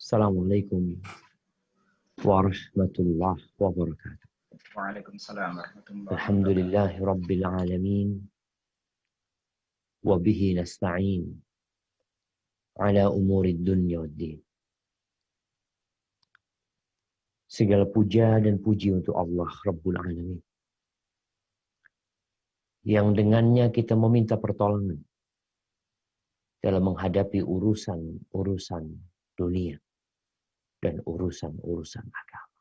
Assalamualaikum warahmatullahi wabarakatuh. Waalaikumsalam warahmatullahi wabarakatuh. Alhamdulillahi rabbil alamin. Wa bihi nasta'in ala umuri dunya waddin. Segala puja dan puji untuk Allah Rabbul Alamin, yang dengannya kita meminta pertolongan dalam menghadapi urusan-urusan dunia dan urusan-urusan agama.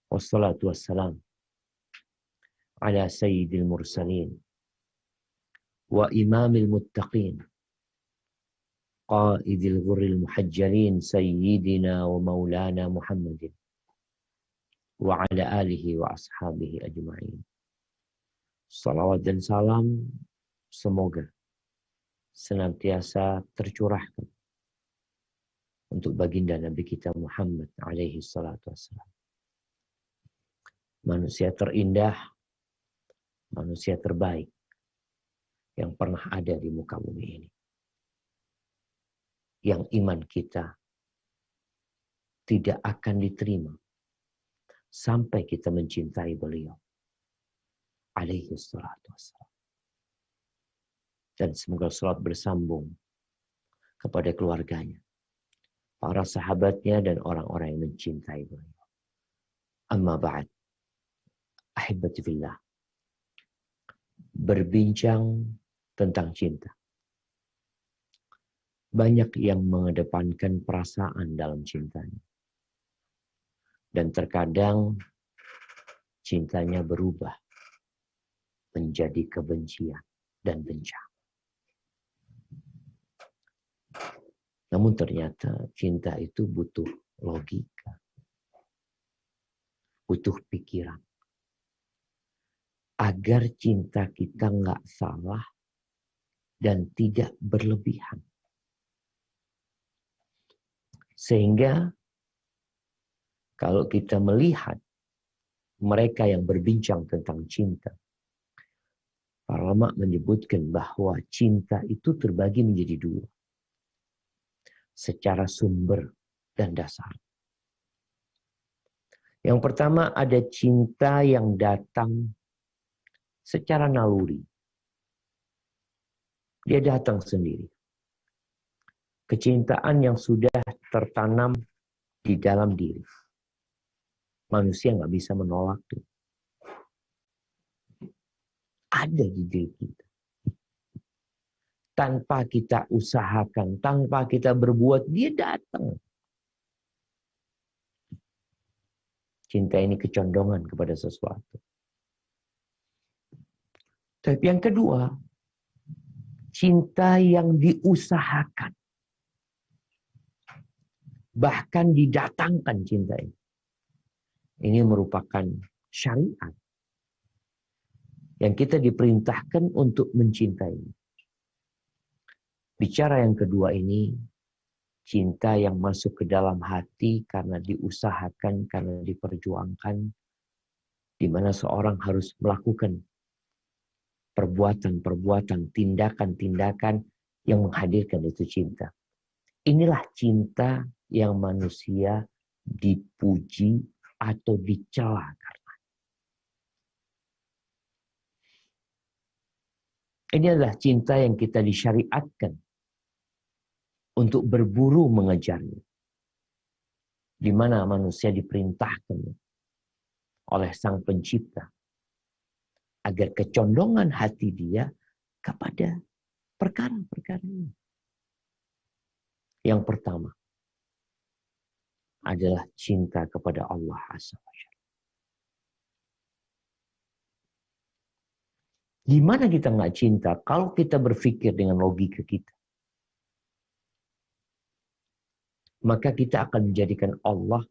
Wassalatu wassalam ala sayyidil mursalin wa imamil muttaqin qaidil ghurril muhajjalin sayyidina wa maulana Muhammadin wa ala alihi wa ashabihi ajma'in. Salawat dan salam semoga senantiasa tercurahkan untuk baginda Nabi kita Muhammad alaihi salatu wassalam. Manusia terindah, manusia terbaik yang pernah ada di muka bumi ini. Yang iman kita tidak akan diterima sampai kita mencintai beliau alaihi salatu wassalam. Dan semoga salat bersambung kepada keluarganya, para sahabatnya, dan orang-orang yang mencintai beliau. Amma ba'd. Ahibati fillah. Berbincang tentang cinta. Banyak yang mengedepankan perasaan dalam cintanya. Dan terkadang cintanya berubah menjadi kebencian dan bencana. Namun ternyata cinta itu butuh logika, butuh pikiran. Agar cinta kita nggak salah dan tidak berlebihan. Sehingga kalau kita melihat mereka yang berbincang tentang cinta, para ulama menyebutkan bahwa cinta itu terbagi menjadi dua. Secara sumber dan dasar. Yang pertama ada cinta yang datang secara naluri. Dia datang sendiri. Kecintaan yang sudah tertanam di dalam diri. Manusia nggak bisa menolak itu. Ada di diri kita. Tanpa kita usahakan, tanpa kita berbuat, dia datang. Cinta ini kecondongan kepada sesuatu. Tapi yang kedua, cinta yang diusahakan. Bahkan didatangkan cinta ini. Ini merupakan syariat. Yang kita diperintahkan untuk mencintai. Bicara yang kedua ini, cinta yang masuk ke dalam hati karena diusahakan, karena diperjuangkan, di mana seorang harus melakukan perbuatan-perbuatan, tindakan-tindakan yang menghadirkan itu cinta. Inilah cinta yang manusia dipuji atau dicela karena. Ini adalah cinta yang kita disyariatkan untuk berburu mengejarnya. Di mana manusia diperintahkan oleh Sang Pencipta agar kecondongan hati dia kepada perkara-perkara ini. Yang pertama adalah cinta kepada Allah Azza wa Jalla. Di mana kita nggak cinta kalau kita berpikir dengan logika kita? Maka kita akan menjadikan Allah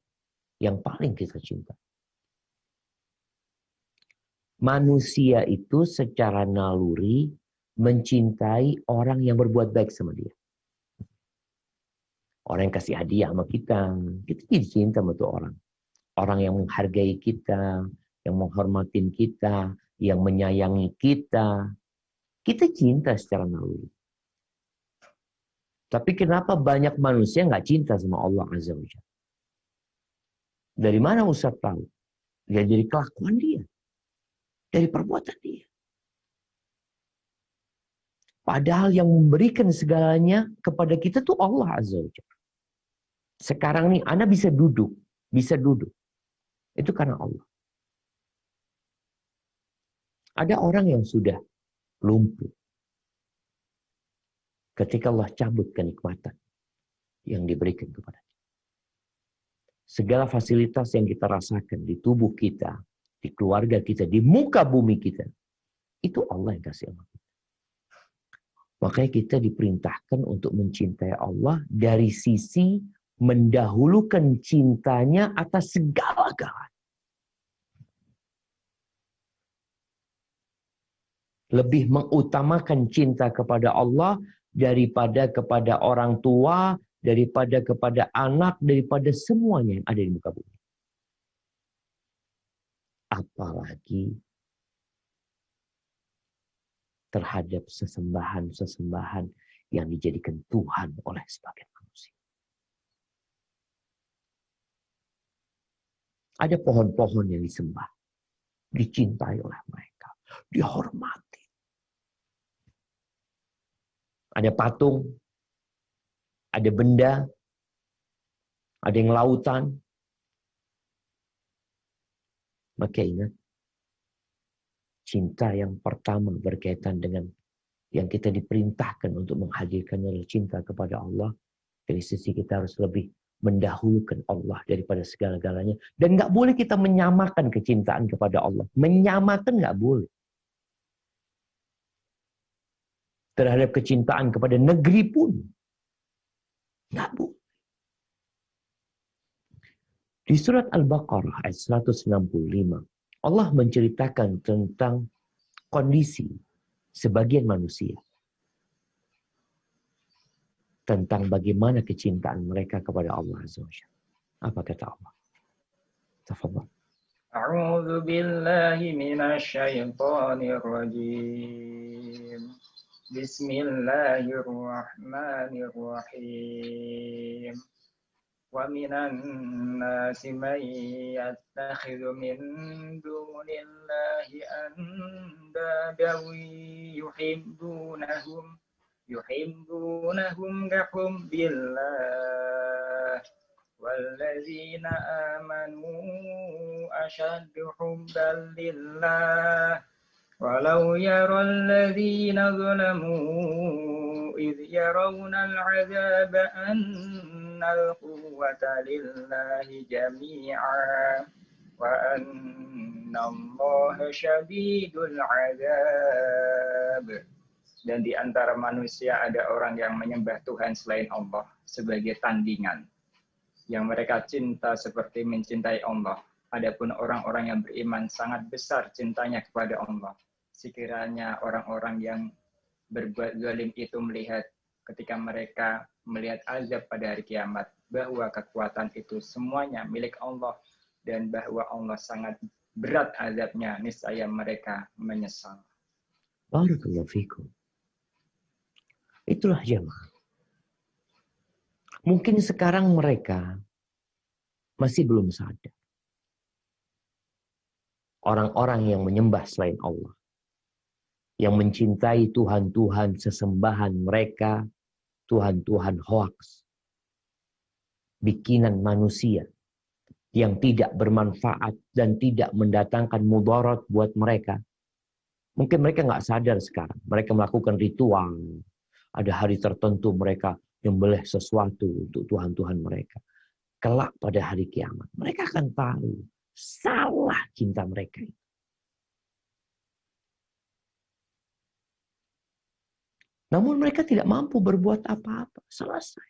yang paling kita cinta. Manusia itu secara naluri mencintai orang yang berbuat baik sama dia. Orang yang kasih hadiah sama kita jadi cinta sama tuh orang. Orang yang menghargai kita, yang menghormatin kita, yang menyayangi kita cinta secara naluri. Tapi kenapa banyak manusia nggak cinta sama Allah Azza wa Jalla? Dari mana Ustaz tahu? Ya dari kelakuan dia. Dari perbuatan dia. Padahal yang memberikan segalanya kepada kita tuh Allah Azza wa Jalla. Sekarang nih, Anda bisa duduk. Itu karena Allah. Ada orang yang sudah lumpuh. Ketika Allah cabut kenikmatan yang diberikan kepada kita. Segala fasilitas yang kita rasakan di tubuh kita, di keluarga kita, di muka bumi kita, itu Allah yang kasih sama kita. Makanya kita diperintahkan untuk mencintai Allah dari sisi mendahulukan cintanya atas segala-galanya. Lebih mengutamakan cinta kepada Allah daripada kepada orang tua, daripada kepada anak, daripada semuanya yang ada di muka bumi. Apalagi terhadap sesembahan-sesembahan yang dijadikan Tuhan oleh sebagian manusia. Ada pohon-pohon yang disembah, dicintai oleh mereka, dihormati. Ada patung, ada benda, ada yang lautan. Maka ingat, cinta yang pertama berkaitan dengan yang kita diperintahkan untuk menghadirkan adalah cinta kepada Allah. Dari sisi kita harus lebih mendahulukan Allah daripada segala-galanya. Dan nggak boleh kita menyamakan kecintaan kepada Allah. Menyamakan nggak boleh. Terhadap kecintaan kepada negeri pun nggak boleh. Di surat Al-Baqarah ayat 165, Allah menceritakan tentang kondisi sebagian manusia. Tentang bagaimana kecintaan mereka kepada Allah Azza wa Jalla. Apa kata Allah? Tafadhal. A'udzu billahi minasyaitonir rajim. Bismillahirrahmanirrahim. Wa minan nasi man yattakhidhu min dunillahi andadan yuhibbunahum kahubbillah walladzina amanu ashaddu hubban lillah walau yaral ladzina zalamu idh yarawna al'adzaba annal quwwata lillahi jami'a wa annallaha syadidul 'adzab. Dan di antara manusia ada orang yang menyembah Tuhan selain Allah sebagai tandingan. Yang mereka cinta seperti mencintai Allah. Adapun orang-orang yang beriman sangat besar cintanya kepada Allah. Sekiranya orang-orang yang berbuat zalim itu melihat ketika mereka melihat azab pada hari kiamat. Bahwa kekuatan itu semuanya milik Allah. Dan bahwa Allah sangat berat azabnya. Niscaya mereka menyesal. Barakallahu fikum. Itulah jemaah. Mungkin sekarang mereka masih belum sadar. Orang-orang yang menyembah selain Allah. Yang mencintai Tuhan-Tuhan sesembahan mereka. Tuhan-Tuhan hoaks. Bikinan manusia. Yang tidak bermanfaat dan tidak mendatangkan mudarat buat mereka. Mungkin mereka nggak sadar sekarang. Mereka melakukan ritual. Ada hari tertentu mereka menyembelih sesuatu untuk Tuhan-Tuhan mereka. Kelak pada hari kiamat. Mereka akan tahu. Salah cinta mereka itu. Namun mereka tidak mampu berbuat apa-apa. Selesai.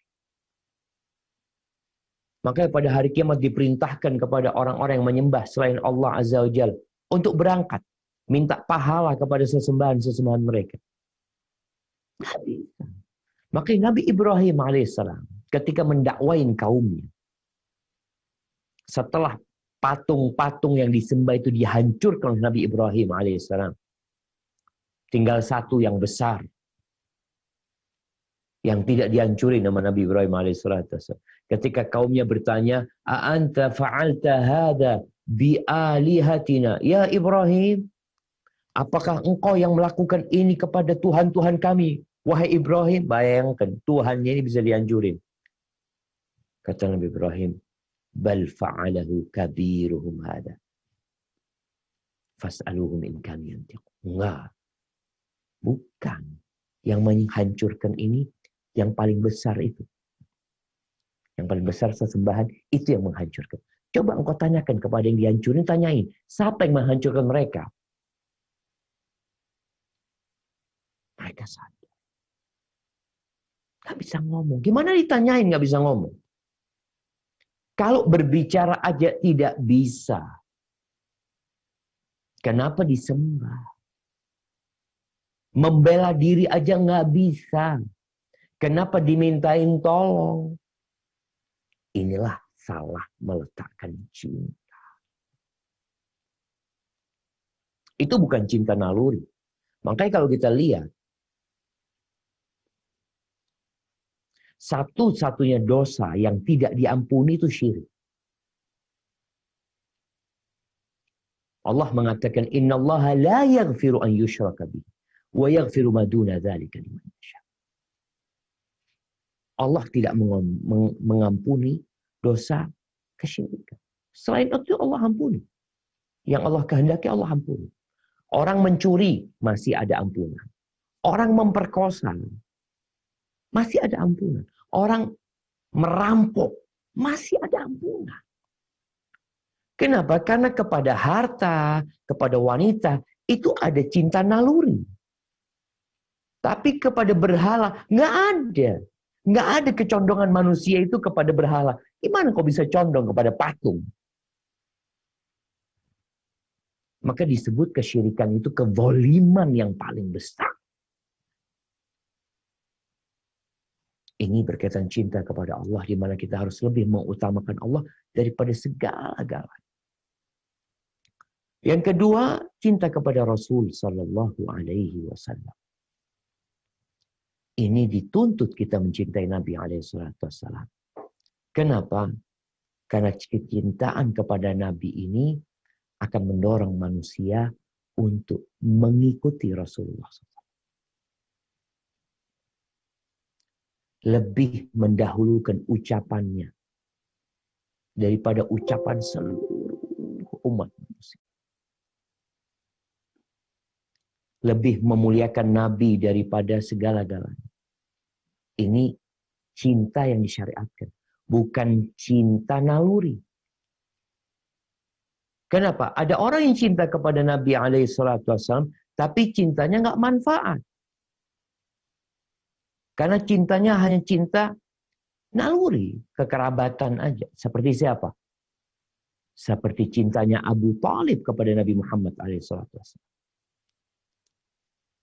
Makanya pada hari kiamat diperintahkan kepada orang-orang yang menyembah selain Allah Azza wa Jalla untuk berangkat. Minta pahala kepada sesembahan-sesembahan mereka. Nggak bisa. Makanya Nabi Ibrahim alaihissalam ketika mendakwain kaumnya. Setelah patung-patung yang disembah itu dihancurkan oleh Nabi Ibrahim alaihissalam. Tinggal satu yang besar. Yang tidak dihancurin nama Nabi Ibrahim alaihissalatu. Ketika kaumnya bertanya, "A'anta fa'alta hadha bi'alihatina?" Ya Ibrahim, apakah engkau yang melakukan ini kepada Tuhan-Tuhan kami? Wahai Ibrahim, bayangkan Tuhannya ini bisa dihancurin. Kata Nabi Ibrahim, "Bal fa'alahu kabiruhum hadha. Fas'aluhum in kanu yantiqun." Enggak. Bukan. Yang menghancurkan ini yang paling besar itu. Yang paling besar sesembahan itu yang menghancurkan. Coba engkau tanyakan kepada yang dihancurin, tanyain. Siapa yang menghancurkan mereka? Mereka sadar. Gak bisa ngomong. Gimana ditanyain gak bisa ngomong? Kalau berbicara aja tidak bisa. Kenapa disembah? Membela diri aja gak bisa. Kenapa dimintain tolong? Inilah salah meletakkan cinta. Itu bukan cinta naluri. Makanya kalau kita lihat, satu-satunya dosa yang tidak diampuni itu syirik. Allah mengatakan, "Innallaha la yaghfiru an yushraka bihi wa yaghfiru ma duna dzalika liman yasha." Allah tidak mengampuni dosa kesyirikan. Selain itu Allah ampuni. Yang Allah kehendaki Allah ampuni. Orang mencuri masih ada ampunan. Orang memperkosa masih ada ampunan. Orang merampok masih ada ampunan. Kenapa? Karena kepada harta, kepada wanita itu ada cinta naluri. Tapi kepada berhala nggak ada. Nggak ada kecondongan manusia itu kepada berhala. Gimana kau bisa condong kepada patung? Maka disebut kesyirikan itu kezaliman yang paling besar. Ini berkaitan cinta kepada Allah, di mana kita harus lebih mengutamakan Allah daripada segala-galanya. Yang kedua, cinta kepada Rasul Sallallahu Alaihi Wasallam. Ini dituntut kita mencintai Nabi Alaihissalam. Kenapa? Karena kecintaan kepada Nabi ini akan mendorong manusia untuk mengikuti Rasulullah SAW. Lebih mendahulukan ucapannya daripada ucapan seluruh umat manusia. Lebih memuliakan Nabi daripada segala-galanya. Ini cinta yang disyariatkan. Bukan cinta naluri. Kenapa? Ada orang yang cinta kepada Nabi SAW, tapi cintanya nggak manfaat. Karena cintanya hanya cinta naluri, kekerabatan aja. Seperti siapa? Seperti cintanya Abu Thalib kepada Nabi Muhammad SAW.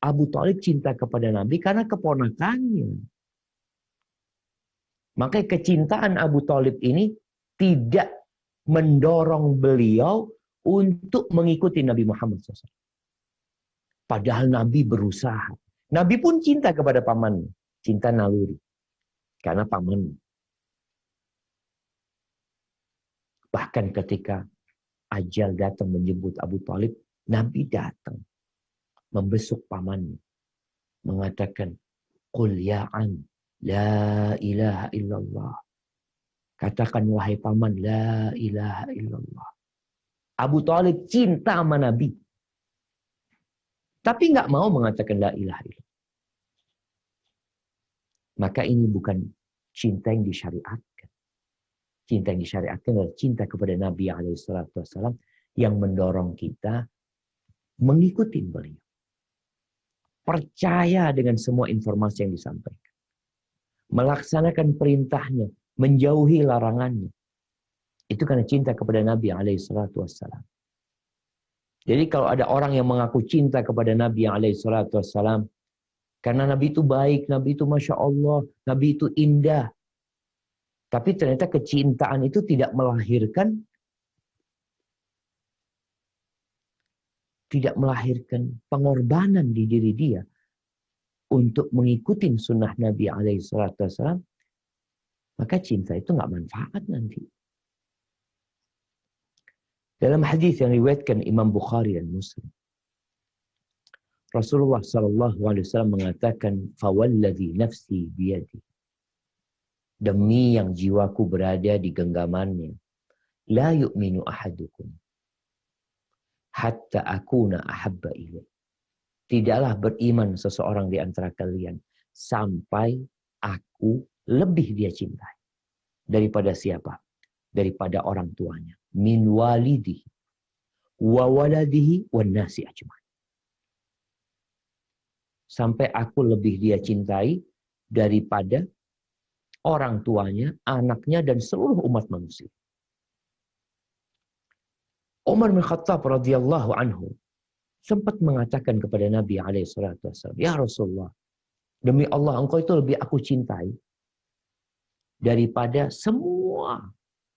Abu Thalib cinta kepada Nabi karena keponakannya. Makanya kecintaan Abu Thalib ini tidak mendorong beliau untuk mengikuti Nabi Muhammad SAW. Padahal Nabi berusaha. Nabi pun cinta kepada pamannya. Cinta naluri. Karena pamannya. Bahkan ketika ajal datang menjemput Abu Thalib, Nabi datang. Membesuk pamannya. Mengatakan, "Qul ya am, la ilaha illallah." Katakan wahai paman, la ilaha illallah. Abu Thalib cinta sama Nabi. Tapi nggak mau mengatakan la ilaha illallah. Maka ini bukan cinta yang disyariatkan. Cinta yang disyariatkan adalah cinta kepada Nabi SAW yang mendorong kita mengikuti beliau. Percaya dengan semua informasi yang disampaikan. Melaksanakan perintahnya. Menjauhi larangannya. Itu karena cinta kepada Nabi SAW. Jadi kalau ada orang yang mengaku cinta kepada Nabi SAW, karena Nabi itu baik, Nabi itu Masya Allah, Nabi itu indah. Tapi ternyata kecintaan itu tidak melahirkan pengorbanan di diri dia untuk mengikuti sunnah Nabi SAW, maka cinta itu nggak manfaat nanti. Dalam hadis yang diriwayatkan Imam Bukhari dan Muslim, Rasulullah SAW mengatakan, "Fawalladzi nafsi biyadi." Demi yang jiwaku berada di genggamannya, la yu'minu ahadukum hatta akuna ahabba ilaih. Tidaklah beriman seseorang di antara kalian sampai aku lebih dia cintai. Daripada siapa? Daripada orang tuanya. Min walidihi wa waladihi wan nasi ajmain. Sampai aku lebih dia cintai daripada orang tuanya, anaknya, dan seluruh umat manusia. Umar bin Khattab radhiyallahu anhu sempat mengatakan kepada Nabi SAW, "Ya Rasulullah, demi Allah engkau itu lebih aku cintai daripada semua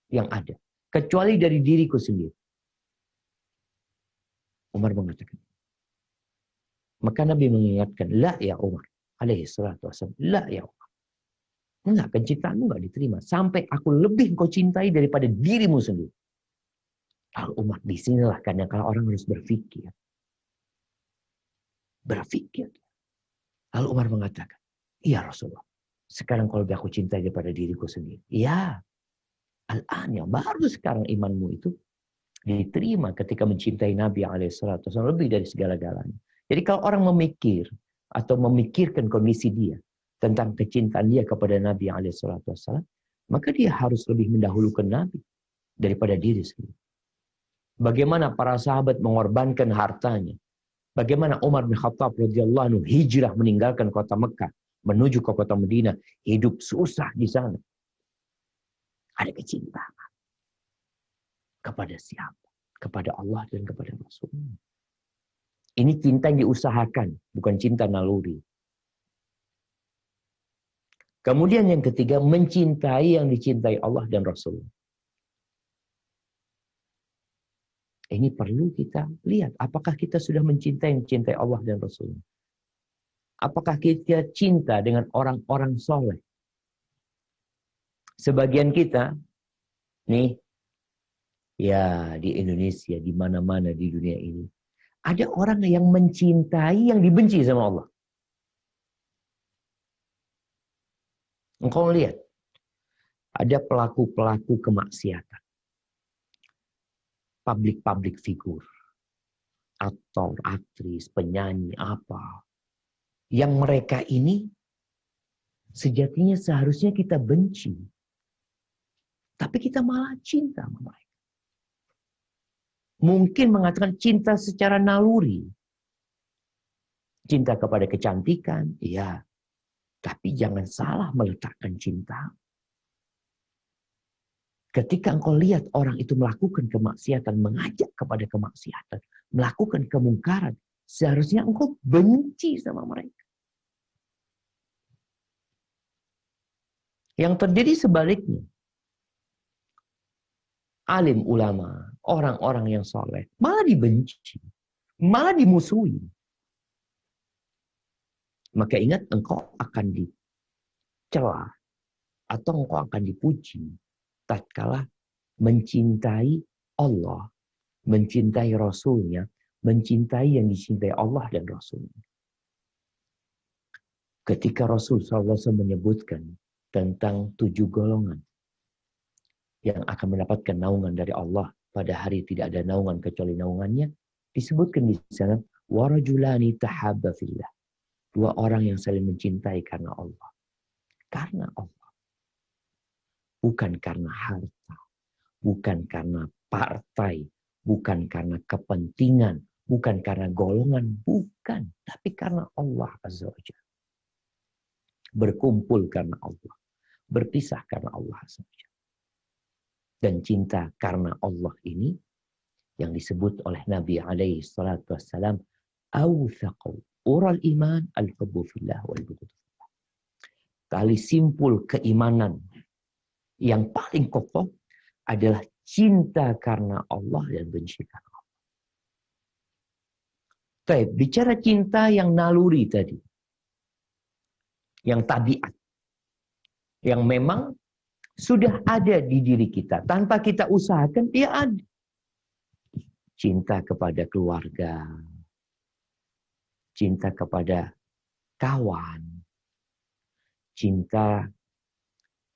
yang ada, kecuali dari diriku sendiri." Umar mengatakan. Maka Nabi mengingatkan, "La ya Umar alaihissalam, la ya Umar. Enggak, kecintaanmu enggak diterima sampai aku lebih kau cintai daripada dirimu sendiri." Lalu Umar, disinilah kadang-kadang orang harus berpikir. Berpikir. Lalu Umar mengatakan, "Iya Rasulullah, sekarang kalau lebih aku cintai daripada diriku sendiri." Ya, al-an ya, baru sekarang imanmu itu diterima ketika mencintai Nabi SAW lebih dari segala-galanya. Jadi kalau orang memikir atau memikirkan kondisi dia tentang kecintaan dia kepada Nabi SAW, maka dia harus lebih mendahulukan Nabi daripada diri sendiri. Bagaimana para sahabat mengorbankan hartanya. Bagaimana Umar bin Khattab radhiyallahu anhu hijrah meninggalkan kota Mekah menuju ke kota Madinah, hidup susah di sana. Ada kecintaan kepada siapa? Kepada Allah dan kepada Rasulnya. Ini cinta yang diusahakan, bukan cinta naluri. Kemudian yang ketiga, mencintai yang dicintai Allah dan Rasul. Ini perlu kita lihat. Apakah kita sudah mencintai Allah dan Rasul? Apakah kita cinta dengan orang-orang soleh? Sebagian kita, nih, ya di Indonesia, di mana-mana di dunia ini, ada orang yang mencintai yang dibenci sama Allah. Engkau lihat, ada pelaku-pelaku kemaksiatan. Public figur. Aktor, aktris, penyanyi, apa. Yang mereka ini sejatinya seharusnya kita benci. Tapi kita malah cinta sama mereka. Mungkin mengatakan cinta secara naluri. Cinta kepada kecantikan, iya. Tapi jangan salah meletakkan cinta. Ketika engkau lihat orang itu melakukan kemaksiatan, mengajak kepada kemaksiatan, melakukan kemungkaran, seharusnya engkau benci sama mereka. Yang terjadi sebaliknya. Alim ulama, orang-orang yang soleh, malah dibenci, malah dimusuhi. Maka ingat, engkau akan dicela atau engkau akan dipuji tatkala mencintai Allah, mencintai Rasulnya, mencintai yang dicintai Allah dan Rasulnya. Ketika Rasul SAW menyebutkan tentang 7 golongan yang akan mendapatkan naungan dari Allah pada hari tidak ada naungan kecuali naungannya, disebutkan di sana warajulani tahabba fillah. 2 orang yang saling mencintai karena Allah. Karena Allah. Bukan karena harta, bukan karena partai, bukan karena kepentingan, bukan karena golongan, bukan. Tapi karena Allah Azza wa Jalla. Berkumpul karena Allah. Berpisah karena Allah Azza wa Jalla. Dan cinta karena Allah ini yang disebut oleh Nabi alaihi salatu wassalam, awthaqu ural iman al-hubbu fillah wal bughd fillah. Tali simpul keimanan yang paling kokoh adalah cinta karena Allah dan benci karena Allah. Baik, bicara cinta yang naluri tadi. yang tabiat, yang memang sudah ada di diri kita. Tanpa kita usahakan, dia ada. Cinta kepada keluarga, cinta kepada kawan, cinta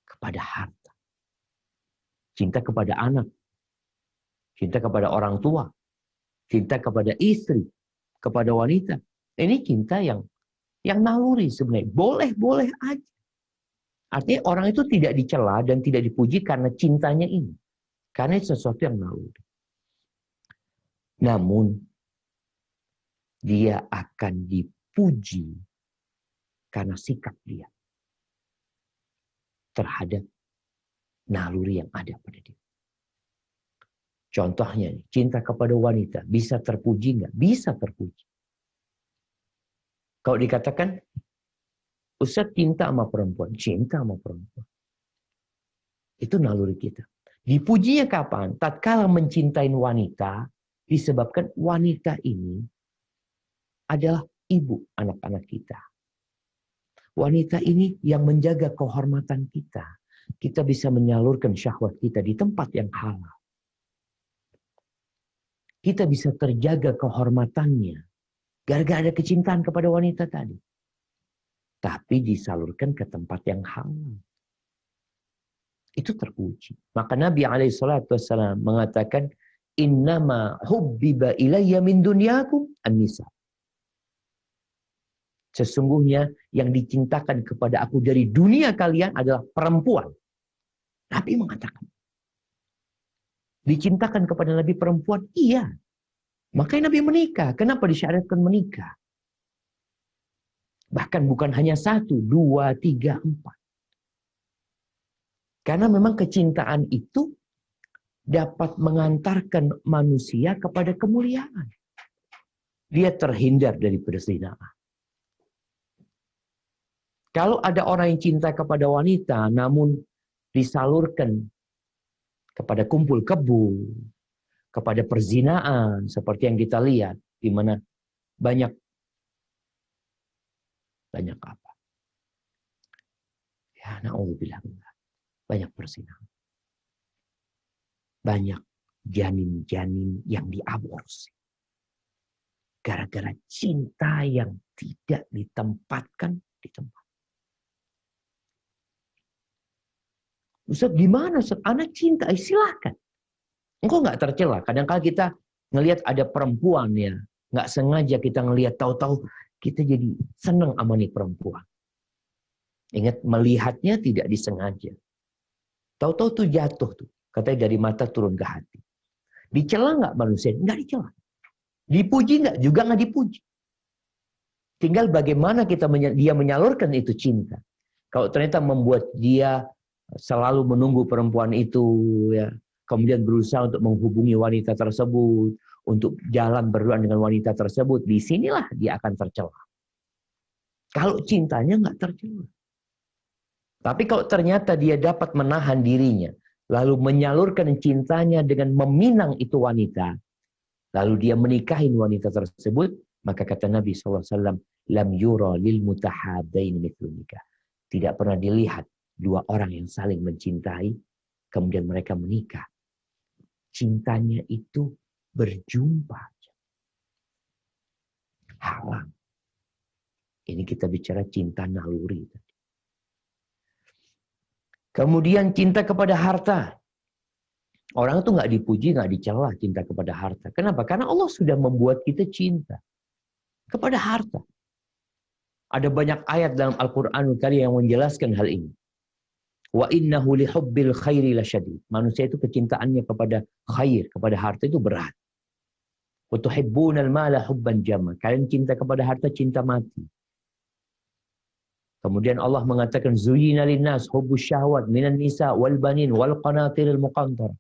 kepada harta, cinta kepada anak, cinta kepada orang tua, cinta kepada istri, kepada wanita. Ini cinta yang naluri sebenarnya. Boleh-boleh aja. Artinya orang itu tidak dicela dan tidak dipuji karena cintanya ini. Karena itu sesuatu yang naluri. Namun, dia akan dipuji karena sikap dia terhadap naluri yang ada pada dia. Contohnya, cinta kepada wanita bisa terpuji nggak? Bisa terpuji. Kalau dikatakan, Ustaz cinta sama perempuan, cinta sama perempuan. Itu naluri kita. Dipujinya kapan? Tatkala mencintai wanita, disebabkan wanita ini adalah ibu anak-anak kita. Wanita ini yang menjaga kehormatan kita. Kita bisa menyalurkan syahwat kita di tempat yang halal. Kita bisa terjaga kehormatannya gara-gara ada kecintaan kepada wanita tadi. Tapi disalurkan ke tempat yang halal. Itu terpuji. Maka Nabi SAW mengatakan, Innama hubbiba ilayya min dunyakum an-nisa. Sesungguhnya yang dicintakan kepada aku dari dunia kalian adalah perempuan. Nabi mengatakan. Dicintakan kepada Nabi perempuan? Iya. Makanya Nabi menikah. Kenapa disyariatkan menikah? Bahkan bukan hanya 1, 2, 3, 4. Karena memang kecintaan itu dapat mengantarkan manusia kepada kemuliaan. Dia terhindar dari perzinahan. Kalau ada orang yang cinta kepada wanita, namun disalurkan kepada kumpul kebo, kepada perzinaan, seperti yang kita lihat, di mana banyak apa? Ya, na'udzubillah, banyak perzinahan. Banyak janin-janin yang diaborsi. Gara-gara cinta yang tidak ditempatkan di tempat. Ustaz, gimana Ustaz? Anak cinta, silahkan. Engkau nggak tercela. Kadang-kadang kita ngelihat ada perempuan ya, nggak sengaja kita ngelihat, tahu-tahu kita jadi senang sama nih perempuan. Ingat, melihatnya tidak disengaja. Tahu-tahu tuh jatuh tuh. Katanya dari mata turun ke hati. Dicela nggak manusia? Nggak dicela. Dipuji nggak? Juga nggak dipuji. Tinggal bagaimana dia menyalurkan itu cinta. Kalau ternyata membuat dia selalu menunggu perempuan itu, ya, kemudian berusaha untuk menghubungi wanita tersebut, untuk jalan berduaan dengan wanita tersebut, disinilah dia akan tercela. Kalau cintanya nggak tercela. Tapi kalau ternyata dia dapat menahan dirinya, lalu menyalurkan cintanya dengan meminang itu wanita, lalu dia menikahin wanita tersebut, maka kata Nabi SAW, lam yura lil mutahabbain mithlu nikah. Tidak pernah dilihat dua orang yang saling mencintai, kemudian mereka menikah. Cintanya itu berjumpa. Haram. Ini kita bicara cinta naluri. Kemudian cinta kepada harta. Orang itu nggak dipuji, nggak dicela cinta kepada harta. Kenapa? Karena Allah sudah membuat kita cinta kepada harta. Ada banyak ayat dalam Al-Quranul Karim yang menjelaskan hal ini. Wa innahu lihubbil khairi lasyadid. Manusia itu kecintaannya kepada khair, kepada harta itu berat. Wa tuhibbunal mala hubban jamma. Kalian cinta kepada harta, cinta mati. Kemudian Allah mengatakan zuyyina linnas hubbus syahwat minan nisa wal banin wal qanatiril muqantarah.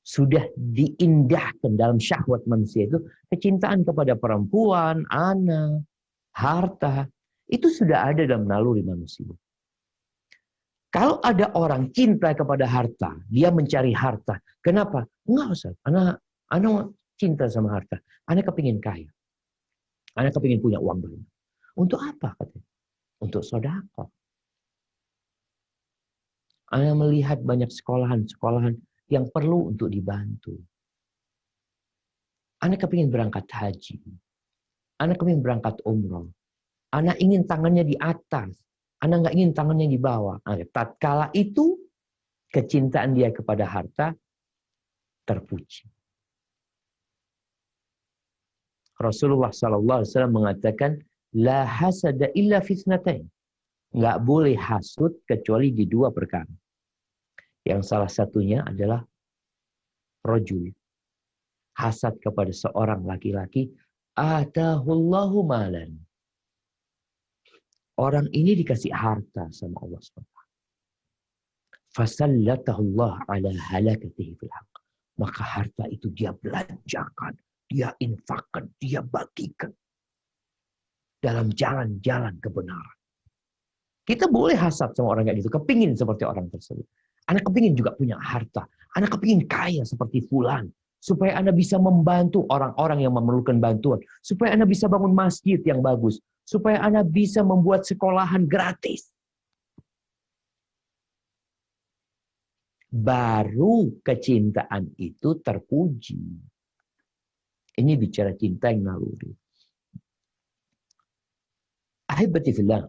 Sudah diindahkan dalam syahwat manusia itu kecintaan kepada perempuan, anak, harta. Itu sudah ada dalam naluri manusia. Kalau ada orang cinta kepada harta, dia mencari harta. Kenapa? Enggak Ustaz. Anak cinta sama harta. Anak kepingin kaya. Anak kepingin punya uang banyak. Untuk apa katanya? untuk sedekah. Anda melihat banyak sekolahan-sekolahan yang perlu untuk dibantu. Anda kepingin berangkat haji. Anda kepingin berangkat umroh. Anda ingin tangannya di atas. Anda nggak ingin tangannya di bawah. Tatkala itu, kecintaan dia kepada harta terpuji. Rasulullah SAW mengatakan, La hasada illa fitnatain. Nggak boleh hasud kecuali di dua perkara. Yang salah satunya adalah rajul. Hasad kepada seorang laki-laki. Atahullahu malan. Orang ini dikasih harta sama Allah SWT. Fasallatahullah ala halakatihi fil haqq. Maka harta itu dia belanjakan, dia infakkan, dia bagikan dalam jalan-jalan kebenaran. Kita boleh hasad sama orang kayak gitu, kepingin seperti orang tersebut. Anda kepingin juga punya harta, Anda kepingin kaya seperti fulan, supaya Anda bisa membantu orang-orang yang memerlukan bantuan, supaya Anda bisa bangun masjid yang bagus, supaya Anda bisa membuat sekolahan gratis. Baru kecintaan itu terpuji. Ini bicara cinta yang naluri. Ahibati fillah.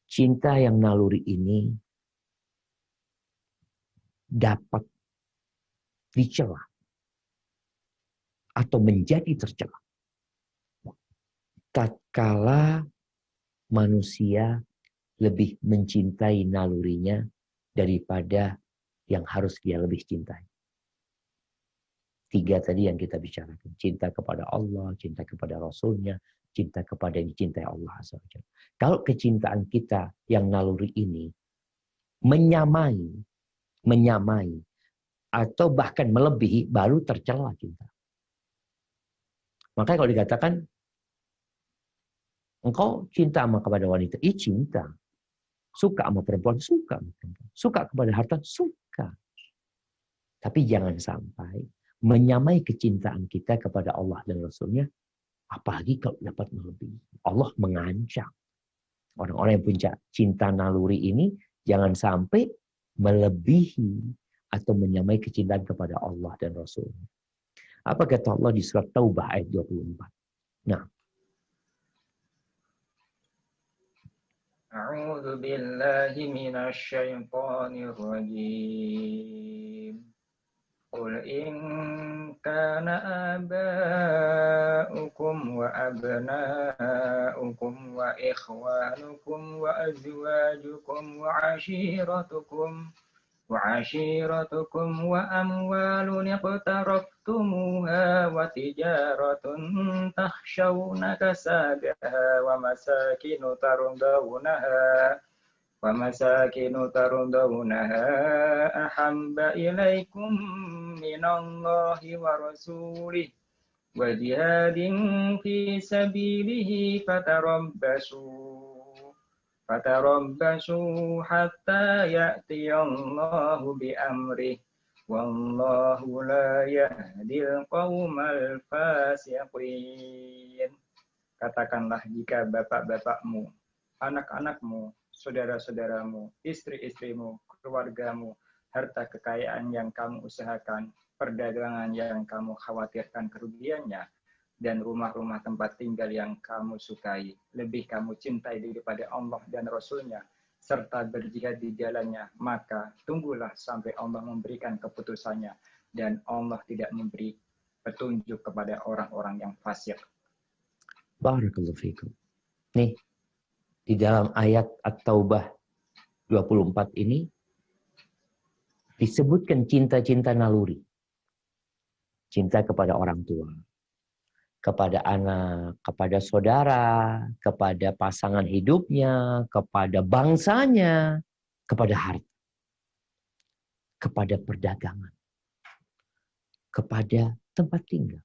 Cinta yang naluri ini dapat dicela atau menjadi tercela tatkala manusia lebih mencintai nalurinya daripada yang harus dia lebih cintai. 3 tadi yang kita bicarakan. Cinta kepada Allah, cinta kepada Rasulnya, cinta kepada yang dicintai Allah SWT. Kalau kecintaan kita yang naluri ini menyamai atau bahkan melebihi, baru tercela cinta. Makanya kalau dikatakan engkau cinta sama kepada wanita, cinta. Suka sama perempuan, suka sama perempuan. Suka kepada harta, suka. Tapi jangan sampai menyamai kecintaan kita kepada Allah dan Rasulnya, apalagi kalau dapat melebihi. Allah mengancam orang-orang yang punya cinta naluri ini, jangan sampai melebihi atau menyamai kecintaan kepada Allah dan Rasulnya. Apa kata Allah di surat Taubah ayat 24? Nah. A'udzu billahi minasy syaithanir rajim. Qul in kana aba'ukum wa abna'ukum wa ikhwanukum wa azwajukum wa 'ashiratukum wa amwalun iqtaraftumuha wa tijaratun takhshawna kasadaha wa masakinu tarundawnaha ahabba ilaikum minallahi wa rasulih wa jihadin fi sabilihi fatarabbasu hatta ya'tiyallahu bi amrih wallahu la yahdil qaumal fasiqin. Katakanlah, jika bapak-bapakmu, anak-anakmu, saudara-saudaramu, istri-istrimu, keluargamu, harta kekayaan yang kamu usahakan, perdagangan yang kamu khawatirkan kerugiannya, dan rumah-rumah tempat tinggal yang kamu sukai, lebih kamu cintai daripada Allah dan Rasulnya, serta berjihad di jalannya, maka tunggulah sampai Allah memberikan keputusannya, dan Allah tidak memberi petunjuk kepada orang-orang yang fasik. Barakallahu fikum. Nih, di dalam ayat At-Taubah 24 ini disebutkan cinta-cinta naluri. Cinta kepada orang tua, kepada anak, kepada saudara, kepada pasangan hidupnya, kepada bangsanya, kepada harta, kepada perdagangan, kepada tempat tinggal.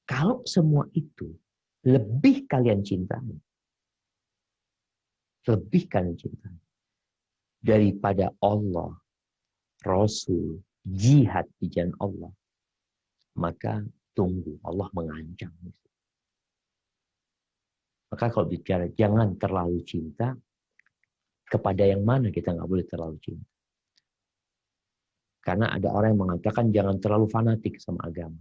Kalau semua itu lebih kalian cintai, daripada Allah, Rasul, jihad di jalan Allah, maka tunggu, Allah mengancam. Maka kalau bicara jangan terlalu cinta, kepada yang mana kita nggak boleh terlalu cinta. Karena ada orang yang mengatakan jangan terlalu fanatik sama agama.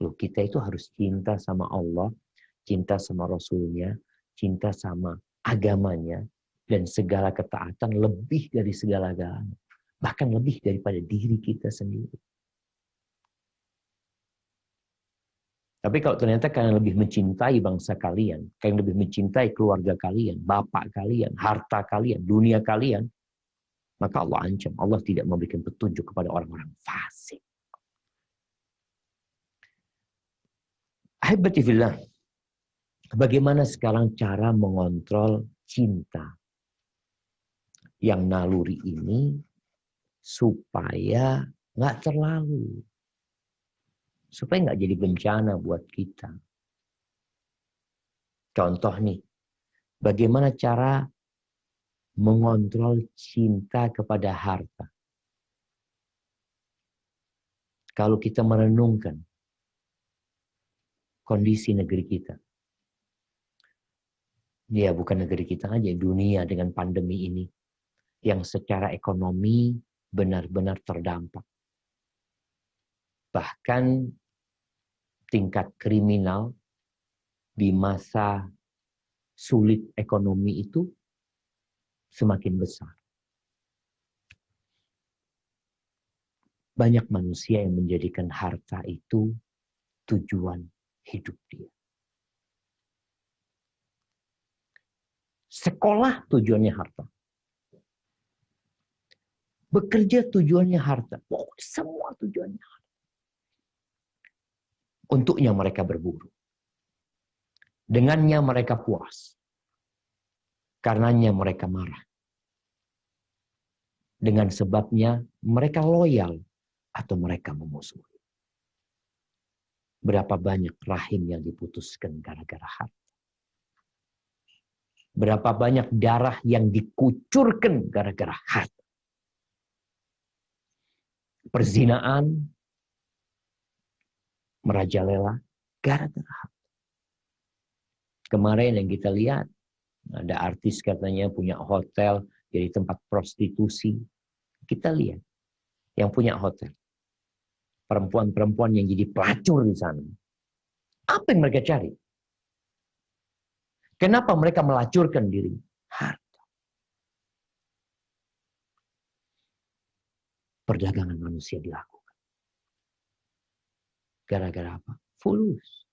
Loh, kita itu harus cinta sama Allah, cinta sama Rasulnya, cinta sama agamanya, dan segala ketaatan lebih dari segala-galanya. Bahkan lebih daripada diri kita sendiri. Tapi kalau ternyata kalian lebih mencintai bangsa kalian, kalian lebih mencintai keluarga kalian, bapak kalian, harta kalian, dunia kalian, maka Allah ancam, Allah tidak memberikan petunjuk kepada orang-orang fasik. Ahibati fillah, bagaimana sekarang cara mengontrol cinta yang naluri ini supaya nggak terlalu, supaya nggak jadi bencana buat kita. Contoh nih, bagaimana cara mengontrol cinta kepada harta? Kalau kita merenungkan kondisi negeri kita, ya bukan negeri kita aja, dunia dengan pandemi ini, yang secara ekonomi benar-benar terdampak. Bahkan tingkat kriminal di masa sulit ekonomi itu semakin besar. Banyak manusia yang menjadikan harta itu tujuan hidup dia. Sekolah tujuannya harta. Bekerja tujuannya harta. Pokoknya semua tujuannya harta. Untuknya mereka berburu. Dengannya mereka puas. Karenanya mereka marah. Dengan sebabnya mereka loyal atau mereka memusuhi. Berapa banyak rahim yang diputuskan gara-gara harta. Berapa banyak darah yang dikucurkan gara-gara harta. Perzinaan merajalela gara-gara harta. Kemarin yang kita lihat, ada artis katanya punya hotel jadi tempat prostitusi. Kita lihat yang punya hotel. Perempuan-perempuan yang jadi pelacur di sana. Apa yang mereka cari? Kenapa mereka melacurkan diri? Harta. Perdagangan manusia dilakukan. Gara-gara apa? Fulus.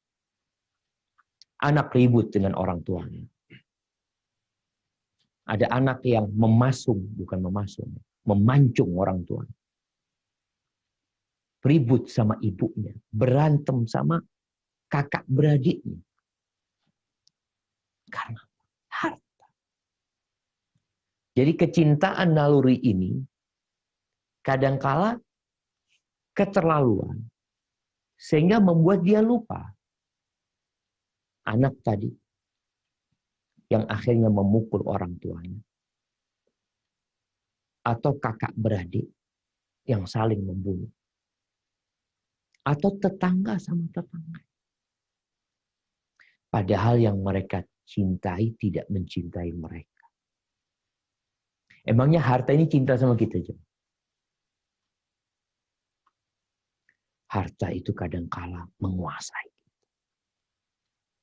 Anak ribut dengan orang tuanya. Ada anak yang memancung orang tuanya. Ribut sama ibunya. Berantem sama kakak beradiknya. Karena harta. Jadi kecintaan naluri ini kadangkala keterlaluan. Sehingga membuat dia lupa. Anak tadi yang akhirnya memukul orang tuanya. Atau kakak beradik yang saling membunuh. Atau tetangga sama tetangga. Padahal yang mereka cintai tidak mencintai mereka. Emangnya harta ini cinta sama kita? Harta itu kadangkala menguasai.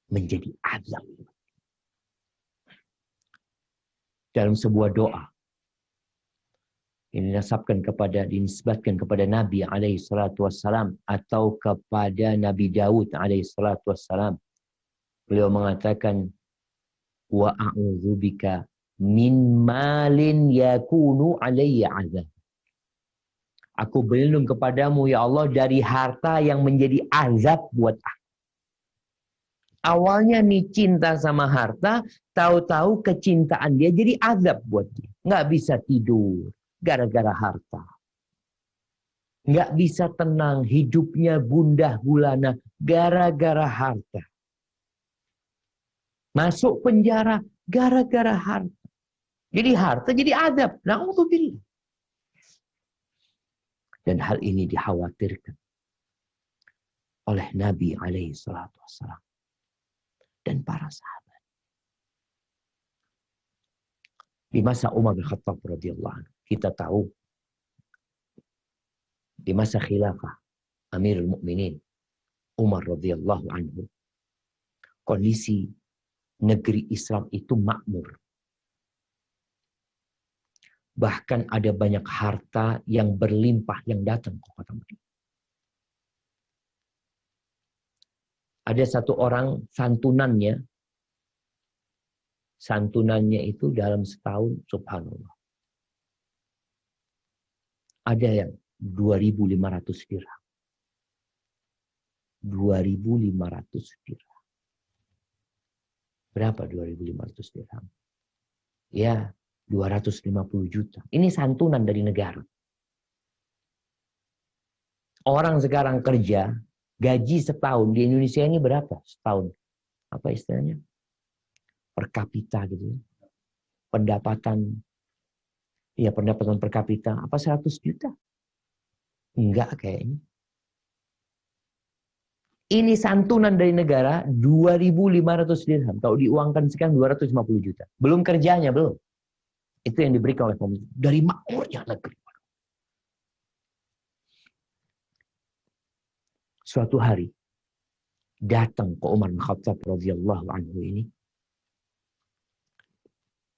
Menjadi azab. Dalam sebuah doa. Ini dinisbatkan kepada Nabi SAW. Atau kepada Nabi Daud SAW. Beliau mengatakan, wa a'udzubika min malin yakunu alayya azab. Aku berlindung kepadamu ya Allah dari harta yang menjadi azab buat aku. Awalnya nih cinta sama harta, tahu-tahu kecintaan dia jadi azab buat dia. Nggak bisa tidur gara-gara harta. Nggak bisa tenang, hidupnya gundah gulana gara-gara harta. Masuk penjara gara-gara harta. Jadi harta jadi azab. Na'udzubillah. Dan hal ini dikhawatirkan oleh Nabi SAW dan para sahabat. Di masa Umar bin Khattab radhiyallahu anhu, kita tahu di masa khilafah Amirul Mukminin Umar radhiyallahu anhu, kondisi negeri Islam itu makmur. Bahkan ada banyak harta yang berlimpah yang datang ke kota Madinah. Ada satu orang santunannya itu dalam setahun, subhanallah, ada yang 2.500 dirham. 2.500 dirham. Berapa 2.500 dirham? Ya, 250 juta. Ini santunan dari negara. Orang sekarang kerja, gaji setahun di Indonesia ini berapa setahun? Apa istilahnya? Per kapita gitu ya. Pendapatan per kapita apa 100 juta? Enggak kayaknya. Ini santunan dari negara 2.500 dirham. Kalau diuangkan sekarang 250 juta. Belum kerjanya, belum. Itu yang diberikan oleh pemerintah. Dari makmurnya negeri. Suatu hari datang ke Umar bin Khattab radhiyallahu anhu ini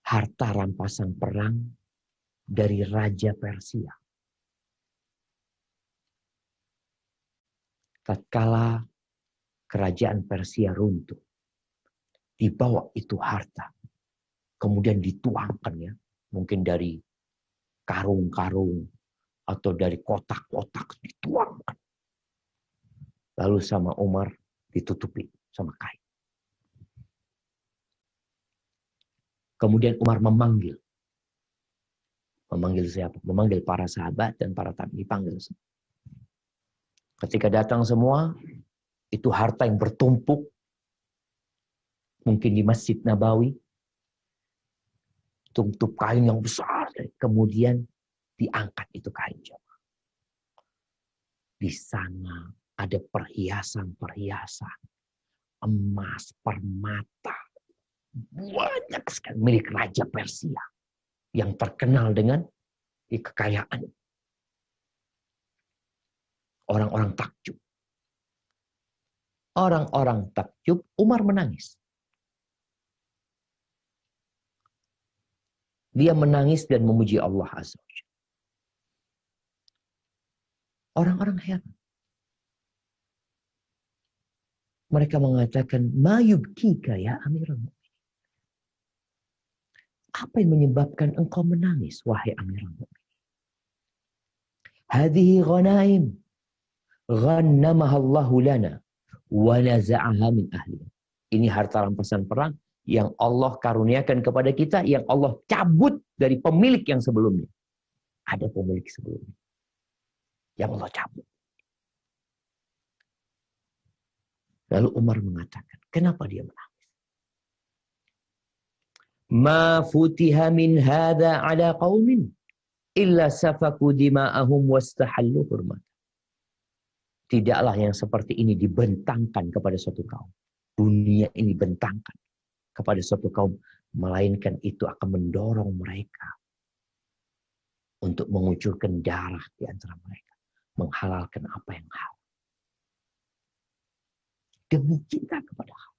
harta rampasan perang dari Raja Persia. Tatkala kerajaan Persia runtuh, dibawa itu harta, kemudian dituangkan ya, mungkin dari karung-karung atau dari kotak-kotak dituangkan. Lalu sama Umar ditutupi sama kain. Kemudian Umar memanggil siapa? Memanggil para sahabat dan para tabi'in, dipanggil semua. Ketika datang semua, itu harta yang bertumpuk, mungkin di Masjid Nabawi, tutup kain yang besar, kemudian diangkat itu kain. Di sana ada perhiasan-perhiasan, emas, permata, banyak sekali milik Raja Persia yang terkenal dengan kekayaan. Orang-orang takjub. Orang-orang takjub, Umar menangis. Dia menangis dan memuji Allah Azza wa Jalla. Orang-orang heran. Mereka mengatakan, "Ma yubkika ya Amirul Mukminin." Apa yang menyebabkan engkau menangis, wahai Amirul Mukminin? Hadhihi ghanaim ghannamaha Allahu lana wa naza'aha min ahliha. Ini harta rampasan perang yang Allah karuniakan kepada kita, yang Allah cabut dari pemilik yang sebelumnya. Ada pemilik sebelumnya yang Allah cabut. Lalu Umar mengatakan, kenapa dia menangis? Ma futiha min hadha ala qaumin illa safaku dima'ahum wastahallu hurmat. Tidaklah yang seperti ini dibentangkan kepada suatu kaum. Dunia ini dibentangkan kepada suatu kaum, melainkan itu akan mendorong mereka untuk mengucurkan darah di antara mereka, menghalalkan apa yang halal. Demi cinta kepada Allah.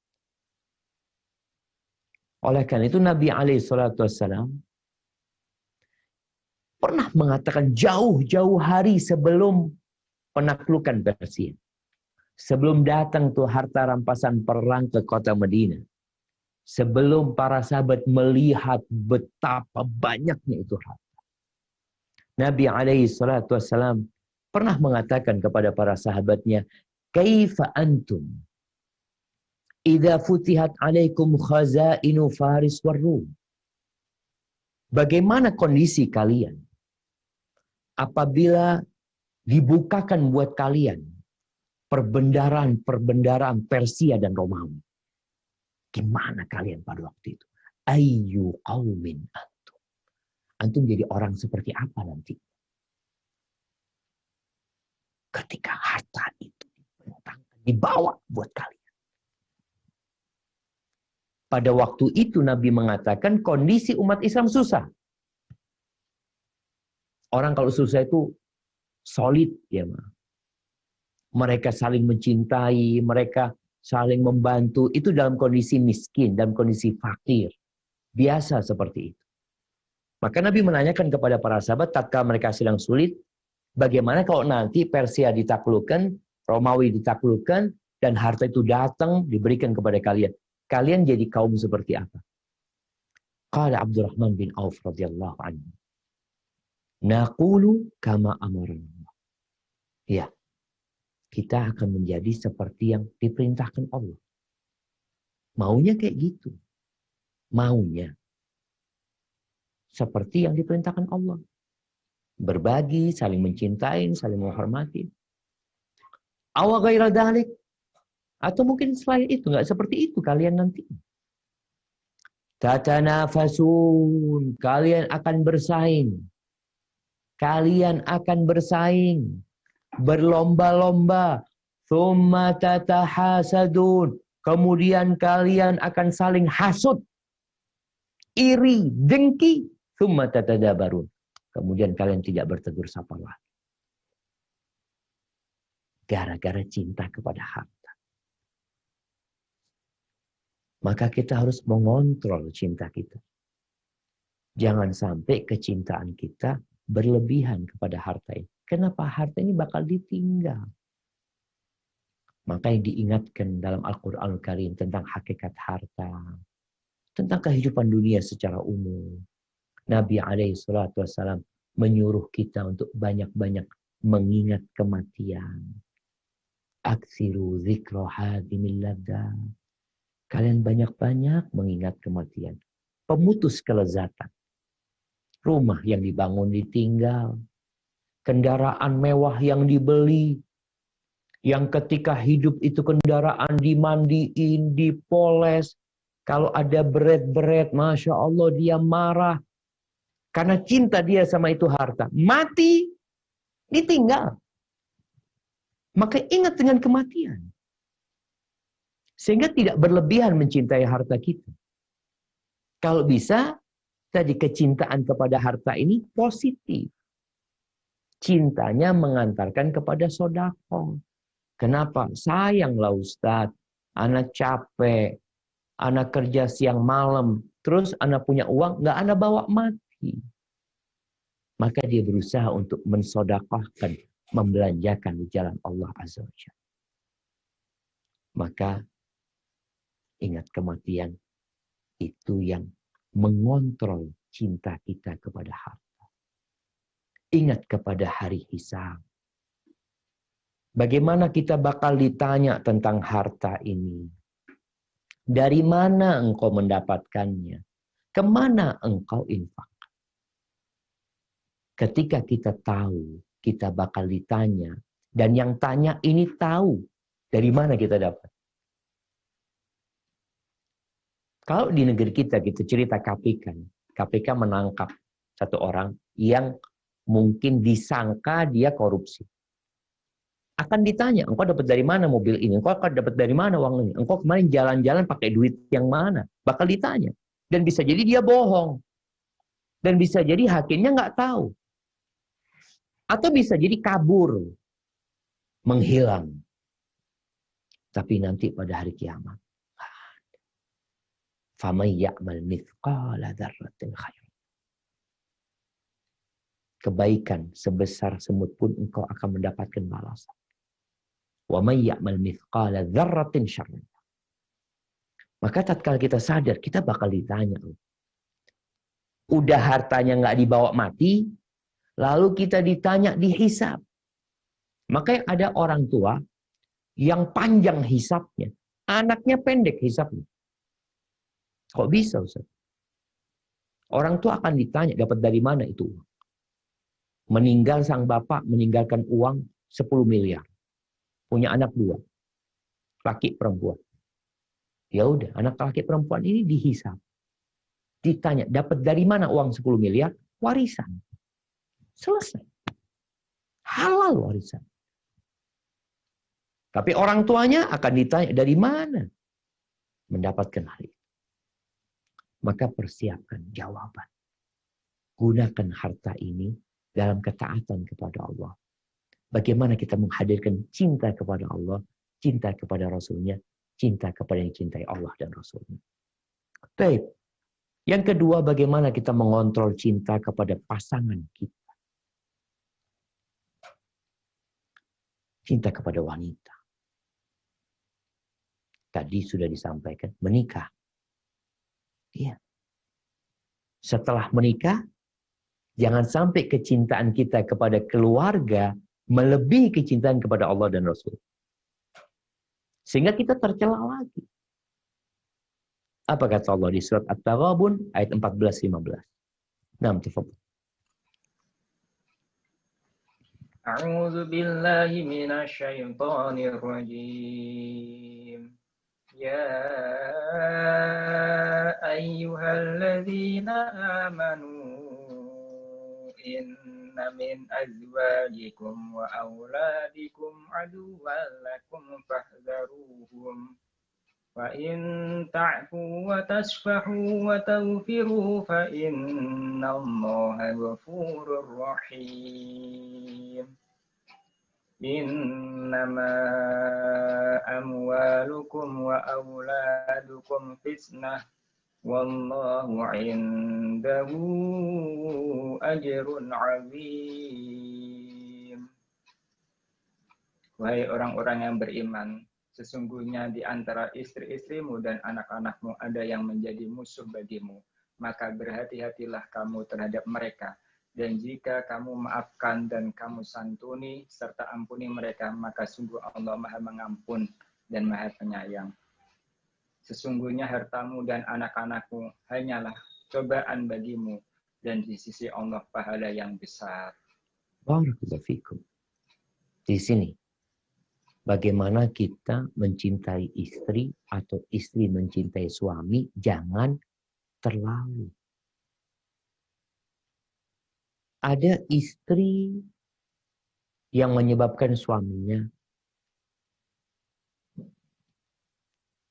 Oleh karena itu Nabi SAW pernah mengatakan jauh-jauh hari sebelum penaklukan Persia, sebelum datang tuh harta rampasan perang ke kota Madinah, sebelum para sahabat melihat betapa banyaknya itu harta, Nabi SAW pernah mengatakan kepada para sahabatnya, "Kaifa antum idza futihat alaikum khazainu Faris war Rum?" Bagaimana kondisi kalian apabila dibukakan buat kalian perbendaharaan Persia dan Romawi? Gimana kalian pada waktu itu? Ayyu qaumin antum. Antum jadi orang seperti apa nanti? Ketika harta itu dibawa buat kalian. Pada waktu itu Nabi mengatakan kondisi umat Islam susah. Orang kalau susah itu solid ya, mereka saling mencintai, mereka saling membantu. Itu dalam kondisi miskin, dalam kondisi fakir. Biasa seperti itu. Maka Nabi menanyakan kepada para sahabat, tatkala mereka sedang sulit, bagaimana kalau nanti Persia ditaklukkan, Romawi ditaklukkan, dan harta itu datang, diberikan kepada kalian. Kalian jadi kaum seperti apa? Qala Abdurrahman bin Auf radhiyallahu anhu. Naqulu kama amarana. Ya, kita akan menjadi seperti yang diperintahkan Allah. Maunya kayak gitu. Maunya seperti yang diperintahkan Allah. Berbagi, saling mencintai, saling menghormati. Aw ghaira dzalik. Atau mungkin selain itu, nggak seperti itu kalian nanti. Tatanafasun, kalian akan bersaing. Kalian akan bersaing. Berlomba-lomba. Tsumma tatahasadun. Kemudian kalian akan saling hasud. Iri, dengki. Tsumma tatadabarun. Kemudian kalian tidak bertegur sapa lagi. Gara-gara cinta kepada harta. Maka kita harus mengontrol cinta kita. Jangan sampai kecintaan kita berlebihan kepada harta ini. Kenapa harta ini bakal ditinggal? Maka yang diingatkan dalam Al-Quranul Karim tentang hakikat harta. Tentang kehidupan dunia secara umum. Nabi SAW menyuruh kita untuk banyak-banyak mengingat kematian. Aksiru zikro hadimil ladha. Kalian banyak-banyak mengingat kematian. Pemutus kelezatan. Rumah yang dibangun ditinggal. Kendaraan mewah yang dibeli. Yang ketika hidup itu kendaraan dimandiin, dipoles. Kalau ada beret-beret, Masya Allah dia marah. Karena cinta dia sama itu harta. Mati, ditinggal. Maka ingat dengan kematian. Sehingga tidak berlebihan mencintai harta kita. Kalau bisa, tadi kecintaan kepada harta ini positif. Cintanya mengantarkan kepada sedekah. Kenapa? Sayanglah Ustadz, anak capek, anak kerja siang malam, terus anak punya uang, nggak anak bawa mati. Maka dia berusaha untuk mensedekahkan, membelanjakan di jalan Allah Azza wa Jalla. Maka ingat kematian itu yang mengontrol cinta kita kepada harta. Ingat kepada hari hisab. Bagaimana kita bakal ditanya tentang harta ini? Dari mana engkau mendapatkannya? Kemana engkau infak? Ketika kita tahu, kita bakal ditanya. Dan yang tanya ini tahu dari mana kita dapat. Kalau di negeri kita cerita KPK. KPK menangkap satu orang yang mungkin disangka dia korupsi. Akan ditanya, engkau dapat dari mana mobil ini? Engkau dapat dari mana uang ini? Engkau kemarin jalan-jalan pakai duit yang mana? Bakal ditanya. Dan bisa jadi dia bohong. Dan bisa jadi hakimnya nggak tahu. Atau bisa jadi kabur. Menghilang. Tapi nanti pada hari kiamat. فَمَنْ يَعْمَلْ مِثْقَالَ ذَرَّةٍ خَيْرًا. Kebaikan sebesar semut pun engkau akan mendapatkan balasan. وَمَنْ يَعْمَلْ مِثْقَالَ ذَرَّةٍ شَرًّا. Maka tatkala kita sadar, kita bakal ditanya. Udah hartanya nggak dibawa mati, lalu kita ditanya dihisab. Maka ada orang tua yang panjang hisabnya, anaknya pendek hisabnya. Kok bisa Ustaz? Orang tua akan ditanya dapat dari mana itu uang. Meninggal sang bapak meninggalkan uang 10 miliar. Punya anak 2. Laki perempuan. Ya udah, anak laki perempuan ini dihisab. Ditanya dapat dari mana uang 10 miliar? Warisan. Selesai. Halal warisan. Tapi orang tuanya akan ditanya dari mana mendapatkan hal itu. Maka persiapkan jawaban. Gunakan harta ini dalam ketaatan kepada Allah. Bagaimana kita menghadirkan cinta kepada Allah, cinta kepada Rasulnya, cinta kepada yang cintai Allah dan Rasulnya. Baik. Yang kedua, bagaimana kita mengontrol cinta kepada pasangan kita. Cinta kepada wanita. Tadi sudah disampaikan, menikah. Iya. Setelah menikah, jangan sampai kecintaan kita kepada keluarga melebihi kecintaan kepada Allah dan Rasul. Sehingga kita tercela lagi. Apa kata Allah di surat At-Taghabun ayat 14-15? Naam, tafadhal. A'udzu billahi minasy syaithanir rajim. Ya ayyuhalladzina amanu inna min azwajikum wa auladikum aduwwan lakum fahdharuhum. Wa in ta'fu wa tasfahu wa taghfiru fa innallaha ghafurur rahim. Innama amwalukum wa auladukum fitnah wallahu indahu ajrun 'azim. Wahai orang-orang yang beriman, sesungguhnya di antara istri-istrimu dan anak-anakmu ada yang menjadi musuh bagimu. Maka berhati-hatilah kamu terhadap mereka. Dan jika kamu maafkan dan kamu santuni serta ampuni mereka, maka sungguh Allah Maha Mengampun dan Maha Penyayang. Sesungguhnya hartamu dan anak-anakmu hanyalah cobaan bagimu, dan di sisi Allah pahala yang besar. Barakallahu fikum. Di sini, bagaimana kita mencintai istri atau istri mencintai suami, jangan terlalu. Ada istri yang menyebabkan suaminya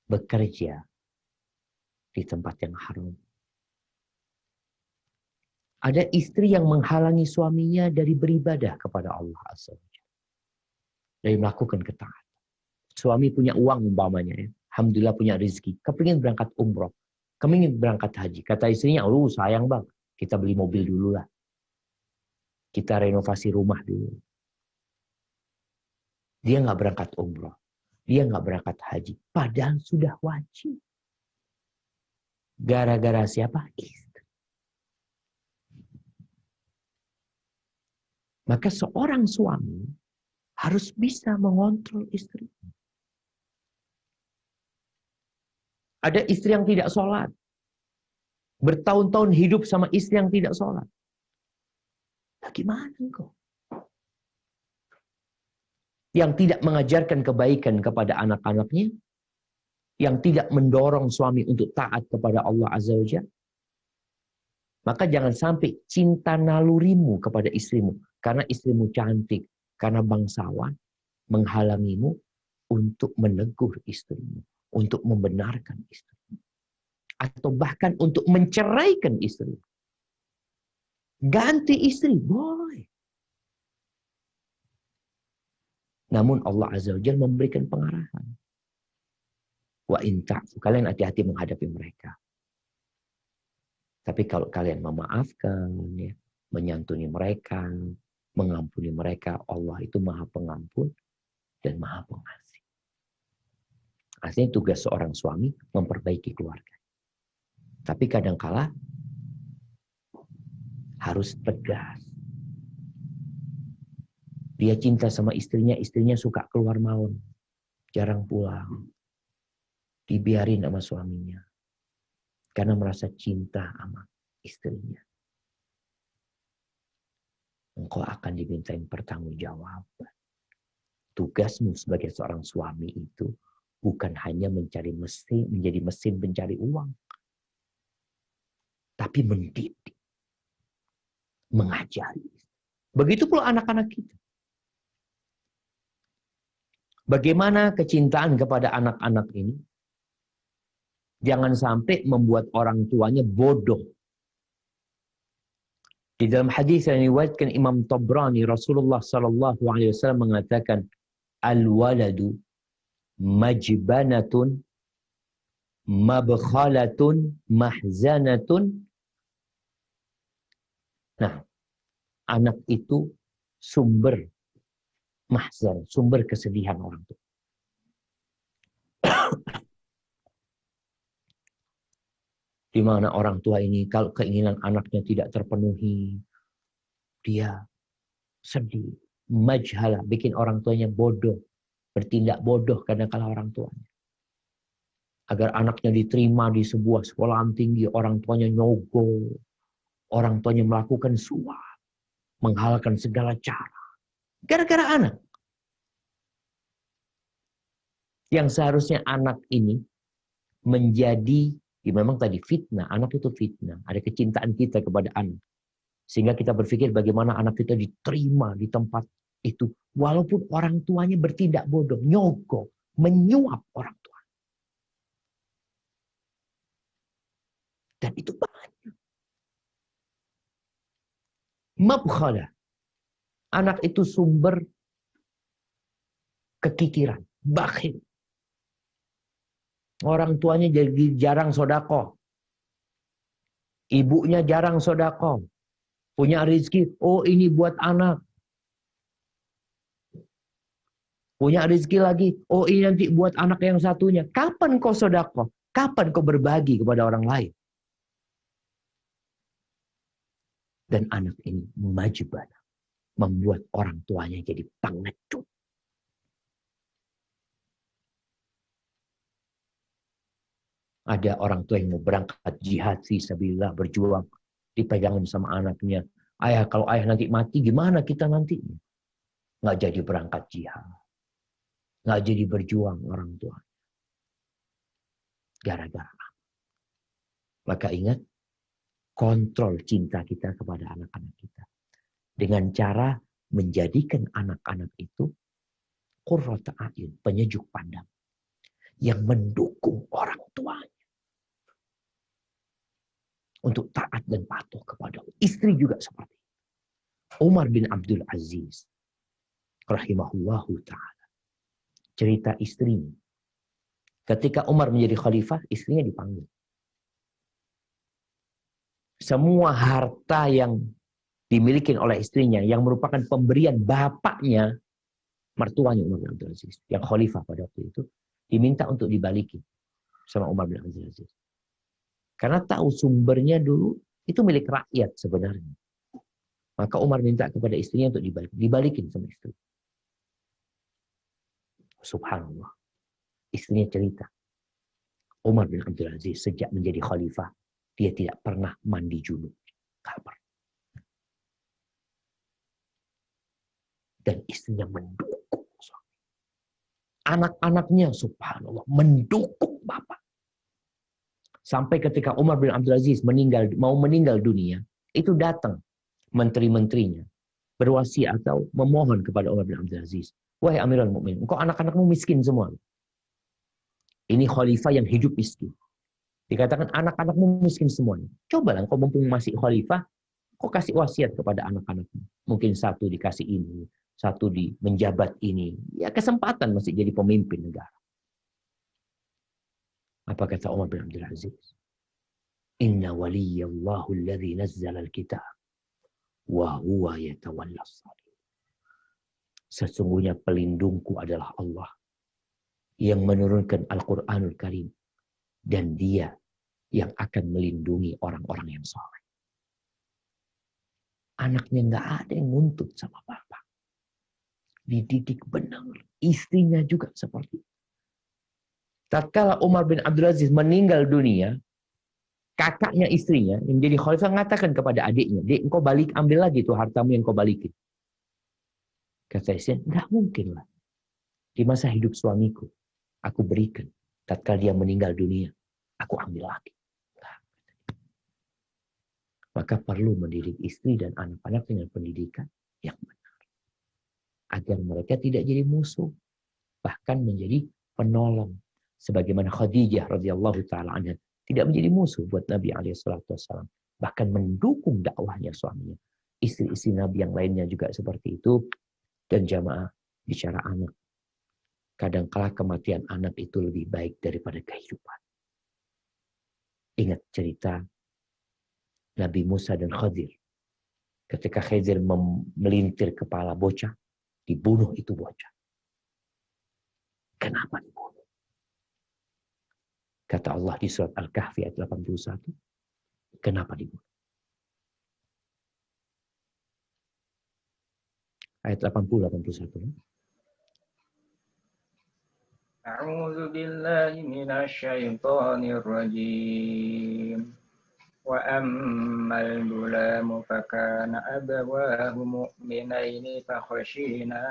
bekerja di tempat yang haram. Ada istri yang menghalangi suaminya dari beribadah kepada Allah Azza wa Jalla, dari melakukan ketaatan. Suami punya uang umpamanya, ya. Alhamdulillah punya rezeki, kepingin berangkat umroh, kepingin berangkat haji. Kata istrinya, sayang bang, kita beli mobil dulu lah. Kita renovasi rumah dulu. Dia nggak berangkat umroh. Dia nggak berangkat haji. Padahal sudah wajib. Gara-gara siapa? Istri. Maka seorang suami harus bisa mengontrol istri. Ada istri yang tidak sholat. Bertahun-tahun hidup sama istri yang tidak sholat. Bagaimana engkau? Yang tidak mengajarkan kebaikan kepada anak-anaknya, yang tidak mendorong suami untuk taat kepada Allah Azza wa Jalla. Maka jangan sampai cinta nalurimu kepada istrimu, karena istrimu cantik, karena bangsawan, menghalangimu untuk menegur istrimu, untuk membenarkan istrimu, atau bahkan untuk menceraikan istrimu. Ganti istri, boleh. Namun Allah Azza wa Jalla memberikan pengarahan. Wa in ta'fu, kalian hati-hati menghadapi mereka. Tapi kalau kalian memaafkan, ya, menyantuni mereka, mengampuni mereka, Allah itu Maha Pengampun dan Maha Pengasih. Artinya tugas seorang suami memperbaiki keluarga. Tapi kadangkala harus tegas. Dia cinta sama istrinya suka keluar malam, jarang pulang. Dibiarin sama suaminya. Karena merasa cinta sama istrinya. Engkau akan dimintain pertanggungjawaban. Tugasmu sebagai seorang suami itu bukan hanya menjadi mesin pencari uang. Tapi mendidik. Mengajari. Begitu pula anak-anak kita. Bagaimana kecintaan kepada anak-anak ini Jangan sampai membuat orang tuanya bodoh. Di dalam hadis yang diriwayatkan Imam Tabrani, Rasulullah sallallahu alaihi wasallam mengatakan, al-waladu majbanatun mabkhalatun mahzanatun. Nah, anak itu sumber mahzan, sumber kesedihan orang tua. Di mana orang tua ini kalau keinginan anaknya tidak terpenuhi, dia sedih, majhala, bikin orang tuanya bodoh, bertindak bodoh karena kalah orang tuanya. Agar anaknya diterima di sebuah sekolahan tinggi, orang tuanya nyogok, orang tuanya melakukan suap, menghalalkan segala cara. Gara-gara anak. Yang seharusnya anak ini menjadi, ya memang tadi fitnah, anak itu fitnah. Ada kecintaan kita kepada anak. Sehingga kita berpikir bagaimana anak kita diterima di tempat itu. Walaupun orang tuanya bertindak bodoh, nyogok, menyuap orang tua. Dan itu banyak. Mabkhalah. Anak itu sumber kekikiran, bakhil. Orang tuanya jadi jarang sodako. Ibunya jarang sodako. Punya rezeki, oh ini buat anak. Punya rezeki lagi, oh ini nanti buat anak yang satunya. Kapan kau sodako? Kapan kau berbagi kepada orang lain? Dan anak ini majibana. Membuat orang tuanya jadi pengecut. Ada orang tua yang mau berangkat jihad fisabilillah, berjuang, dipegangin sama anaknya. Ayah, kalau ayah nanti mati, gimana kita nanti? Nggak jadi berangkat jihad. Nggak jadi berjuang orang tua. Gara-gara. Maka ingat, kontrol cinta kita kepada anak-anak kita. Dengan cara menjadikan anak-anak itu qurrata a'yun, penyejuk pandang. Yang mendukung orang tuanya. Untuk taat dan patuh kepada Allah. Istri juga seperti itu. Umar bin Abdul Aziz rahimahullahu ta'ala. Cerita istrinya. Ketika Umar menjadi khalifah, istrinya dipanggil. Semua harta yang dimiliki oleh istrinya, yang merupakan pemberian bapaknya, mertuanya Umar bin Abdul Aziz, yang khalifah pada waktu itu, diminta untuk dibalikin sama Umar bin Abdul Aziz. Karena tahu sumbernya dulu itu milik rakyat sebenarnya. Maka Umar minta kepada istrinya untuk dibalikin sama istri. Subhanallah. Istrinya cerita. Umar bin Abdul Aziz sejak menjadi khalifah, dia tidak pernah mandi junub. Gak pernah. Dan istrinya mendukung. Anak-anaknya subhanallah mendukung bapak. Sampai ketika Umar bin Abdul Aziz mau meninggal dunia, itu datang menteri-menterinya berwasiat atau memohon kepada Umar bin Abdul Aziz, wahai Amirul Mukminin, engkau anak-anakmu miskin semua. Ini khalifah yang hidup miskin. Dikatakan anak-anakmu miskin semuanya. Cobalah engkau mumpung masih khalifah, kau kasih wasiat kepada anak-anakmu. Mungkin satu dikasih ini, satu di menjabat ini. Ya kesempatan masih jadi pemimpin negara. Apa kata Umar bin Abdul Aziz? Inna waliyallahu alladhi nazzala al-kitab wa huwa yatawalla as-salihin. Sesungguhnya pelindungku adalah Allah yang menurunkan Al-Qur'anul Karim dan dia yang akan melindungi orang-orang yang saleh. Anaknya nggak ada yang nuntut sama bapak. Dididik benar. Istrinya juga seperti itu. Tatkala Umar bin Abdul Aziz meninggal dunia, kakaknya istrinya yang menjadi khalifah mengatakan kepada adiknya, "Dek, engkau balik, ambil lagi tuh hartamu yang kau balikin." Kata istrinya, "Enggak mungkin lah. Di masa hidup suamiku, aku berikan. Tatkala dia meninggal dunia, aku ambil lagi." Maka perlu mendidik istri dan anak-anak dengan pendidikan yang benar. Agar mereka tidak jadi musuh, bahkan menjadi penolong, Sebagaimana Khadijah radhiyallahu taala anha tidak menjadi musuh buat Nabi alaihissalam, bahkan mendukung dakwahnya suaminya. Istri-istri Nabi yang lainnya juga seperti itu. Dan jamaah, bicara anak, kadangkala kematian anak itu lebih baik daripada kehidupan. Ingat cerita Nabi Musa dan Khadir. Ketika Khadir melintir kepala bocah, dibunuh itu bocah. Kenapa dibunuh? Kata Allah di surat Al-Kahfi ayat 81. Kenapa dibunuh? Ayat 80-81. A'udzu billahi minasyaitonir rajim. Wa ammal gulamu fakana abawahu mu'minaini fakhashina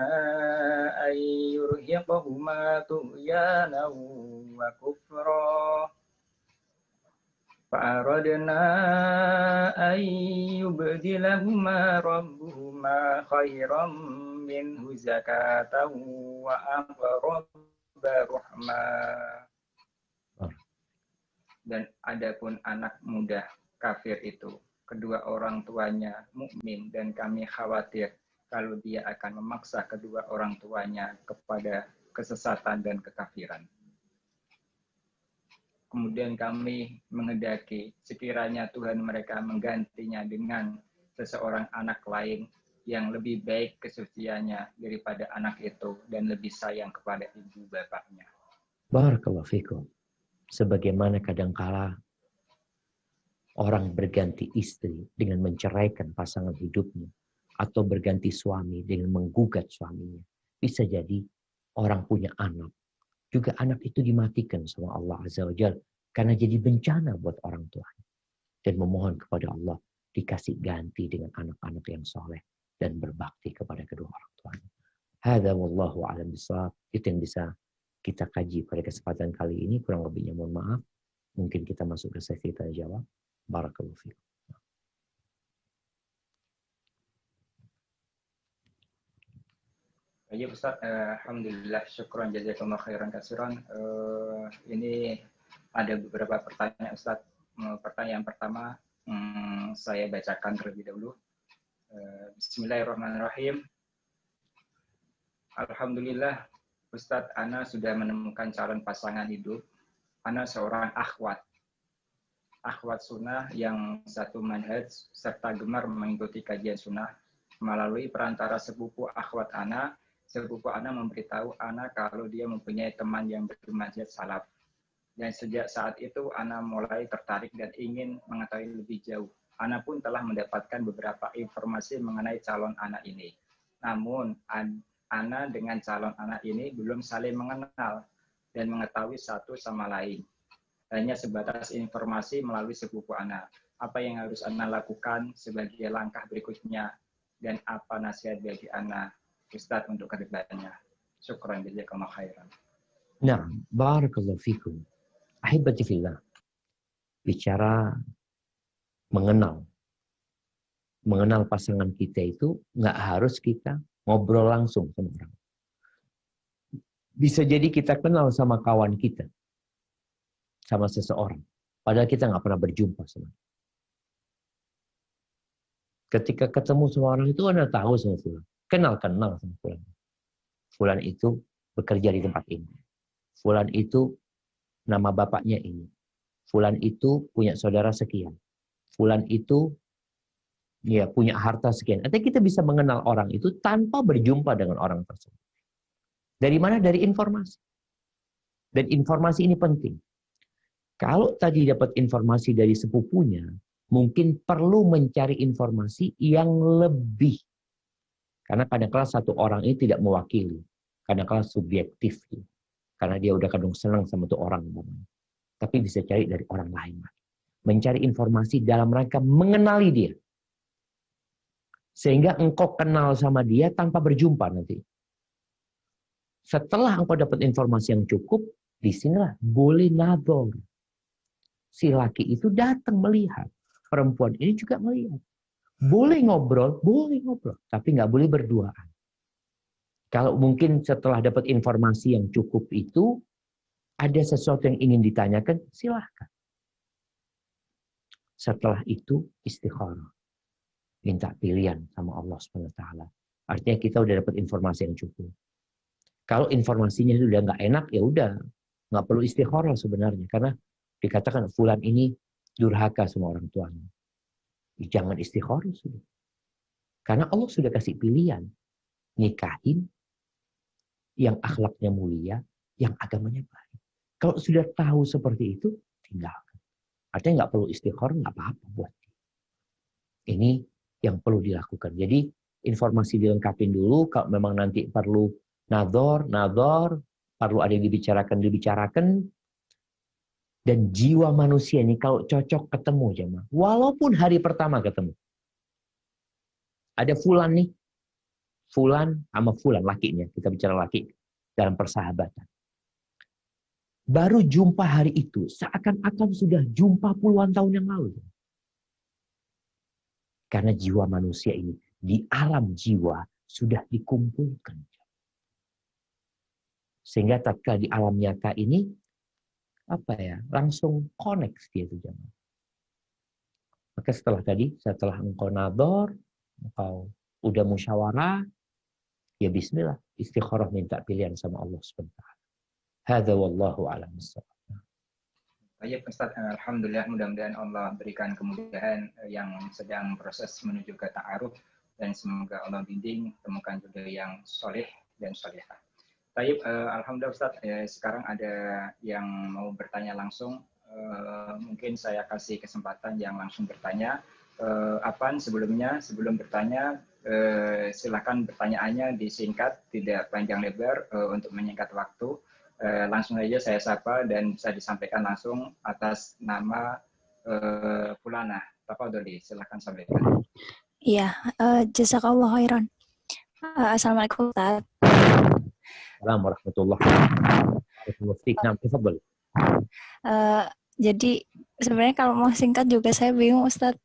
ay yurhiqahuma tughyanan wa kufra. فأردنا أن يبدلهما ربهما خيرا منه زكاة وأقرب رحما. Dan adapun anak muda kafir itu, kedua orang tuanya mukmin, dan kami khawatir kalau dia akan memaksa kedua orang tuanya kepada kesesatan dan kekafiran. Kemudian kami menghendaki sekiranya Tuhan mereka menggantinya dengan seseorang anak lain yang lebih baik kesuciannya daripada anak itu dan lebih sayang kepada ibu bapaknya. Barakallahu fikum. Sebagaimana kadangkala orang berganti istri dengan menceraikan pasangan hidupnya, atau berganti suami dengan menggugat suaminya. Bisa jadi orang punya anak, juga anak itu dimatikan sama Allah Azza wa Jalla karena jadi bencana buat orang tuanya. Dan memohon kepada Allah dikasih ganti dengan anak-anak yang soleh dan berbakti kepada kedua orang tuanya. Hadza wallahu a'lam bishawab. Itu yang bisa kita kaji pada kesempatan kali ini. Kurang lebihnya mohon maaf. Mungkin kita masuk ke sesi tanya jawab. Barakallahu fiikum. Ya Ustaz, alhamdulillah, syukran jazakumullah khairan katsiran. Ini ada beberapa pertanyaan Ustaz. Pertanyaan pertama saya bacakan terlebih dahulu. Bismillahirrahmanirrahim. Alhamdulillah, Ustaz, ana sudah menemukan calon pasangan hidup. Ana seorang akhwat sunnah yang satu manhaj serta gemar mengikuti kajian sunnah. Melalui perantara sepupu akhwat ana, sepupu ana memberitahu ana kalau dia mempunyai teman yang bermanhaj salaf. Dan sejak saat itu ana mulai tertarik dan ingin mengetahui lebih jauh. Ana pun telah mendapatkan beberapa informasi mengenai calon anak ini. Namun ana dengan calon anak ini belum saling mengenal dan mengetahui satu sama lain. Hanya sebatas informasi melalui sepupu ana. Apa yang harus ana lakukan sebagai langkah berikutnya dan apa nasihat bagi ana Ustaz untuk kedepannya? Syukran jazakumullah khairan. Nah, barakallahu fikum. Ahibati fillah. Bicara mengenal pasangan kita itu nggak harus kita ngobrol langsung sama orang. Bisa jadi kita kenal sama kawan kita, sama seseorang, padahal kita nggak pernah berjumpa sama dia. Ketika ketemu sama orang itu Anda tahu sama Fulan, kenal sama Fulan. Fulan itu bekerja di tempat ini. Fulan itu nama bapaknya ini. Fulan itu punya saudara sekian. Fulan itu ya punya harta sekian. Artinya kita bisa mengenal orang itu tanpa berjumpa dengan orang tersebut. Dari mana? Dari informasi. Dan informasi ini penting. Kalau tadi dapat informasi dari sepupunya, mungkin perlu mencari informasi yang lebih. Karena kadang-kala satu orang ini tidak mewakili. Kadang-kala subjektif. Karena dia udah kadang senang sama tuh orang. Tapi bisa cari dari orang lain. Mencari informasi dalam rangka mengenali dia. Sehingga engkau kenal sama dia tanpa berjumpa nanti. Setelah engkau dapat informasi yang cukup, disinilah boleh nador. Si laki itu datang melihat. Perempuan ini juga melihat. Boleh ngobrol, tapi nggak boleh berduaan. Kalau mungkin setelah dapat informasi yang cukup itu, Ada sesuatu yang ingin ditanyakan, silahkan. Setelah itu istikharah. Minta pilihan sama Allah SWT. Artinya kita udah dapat informasi yang cukup. Kalau informasinya sudah nggak enak, ya udah nggak perlu istikharah sebenarnya. Karena dikatakan fulan ini durhaka sama orang tuanya. Jangan istikharah sudah. Karena Allah sudah kasih pilihan. Nikahin yang akhlaknya mulia, yang agamanya baik. Kalau sudah tahu seperti itu, tinggalkan. Artinya nggak perlu istikharah, nggak apa-apa buat dia. Ini yang perlu dilakukan. Jadi informasi dilengkapin dulu. Kalau memang nanti perlu nador, perlu ada yang dibicarakan. Dan jiwa manusia ini kalau cocok ketemu jemaah. Walaupun hari pertama ketemu. Ada fulan nih. Fulan sama fulan, lakinya. Kita bicara laki dalam persahabatan. Baru jumpa hari itu, seakan-akan sudah jumpa puluhan tahun yang lalu. Karena jiwa manusia ini, di alam jiwa, sudah dikumpulkan. Sehingga tatkala di alam nyata ini, langsung connect dia itu jemaah. Maka setelah engkau nador, engkau udah musyawarah, ya bismillah, istikharah minta pilihan sama Allah SWT. Hadza wallahu a'lam bissawab. Baik Ustaz, alhamdulillah, mudah-mudahan Allah berikan kemudahan yang sedang proses menuju ke ta'aruf, dan semoga Allah bimbing temukan jodoh yang soleh dan solehah. Baik, alhamdulillah Ustaz, sekarang ada yang mau bertanya langsung. Mungkin saya kasih kesempatan yang langsung bertanya. Sebelum bertanya, silakan pertanyaannya disingkat, tidak panjang lebar, untuk menyingkat waktu. Langsung aja saya sapa dan bisa disampaikan langsung atas nama Fulana. Tafadholi, silakan sampaikan. Iya, jazakallahu khairan. Assalamualaikum Ustaz. Assalamualaikum warahmatullahi wabarakatuh. Jadi sebenarnya kalau mau singkat juga saya bingung Ustaz.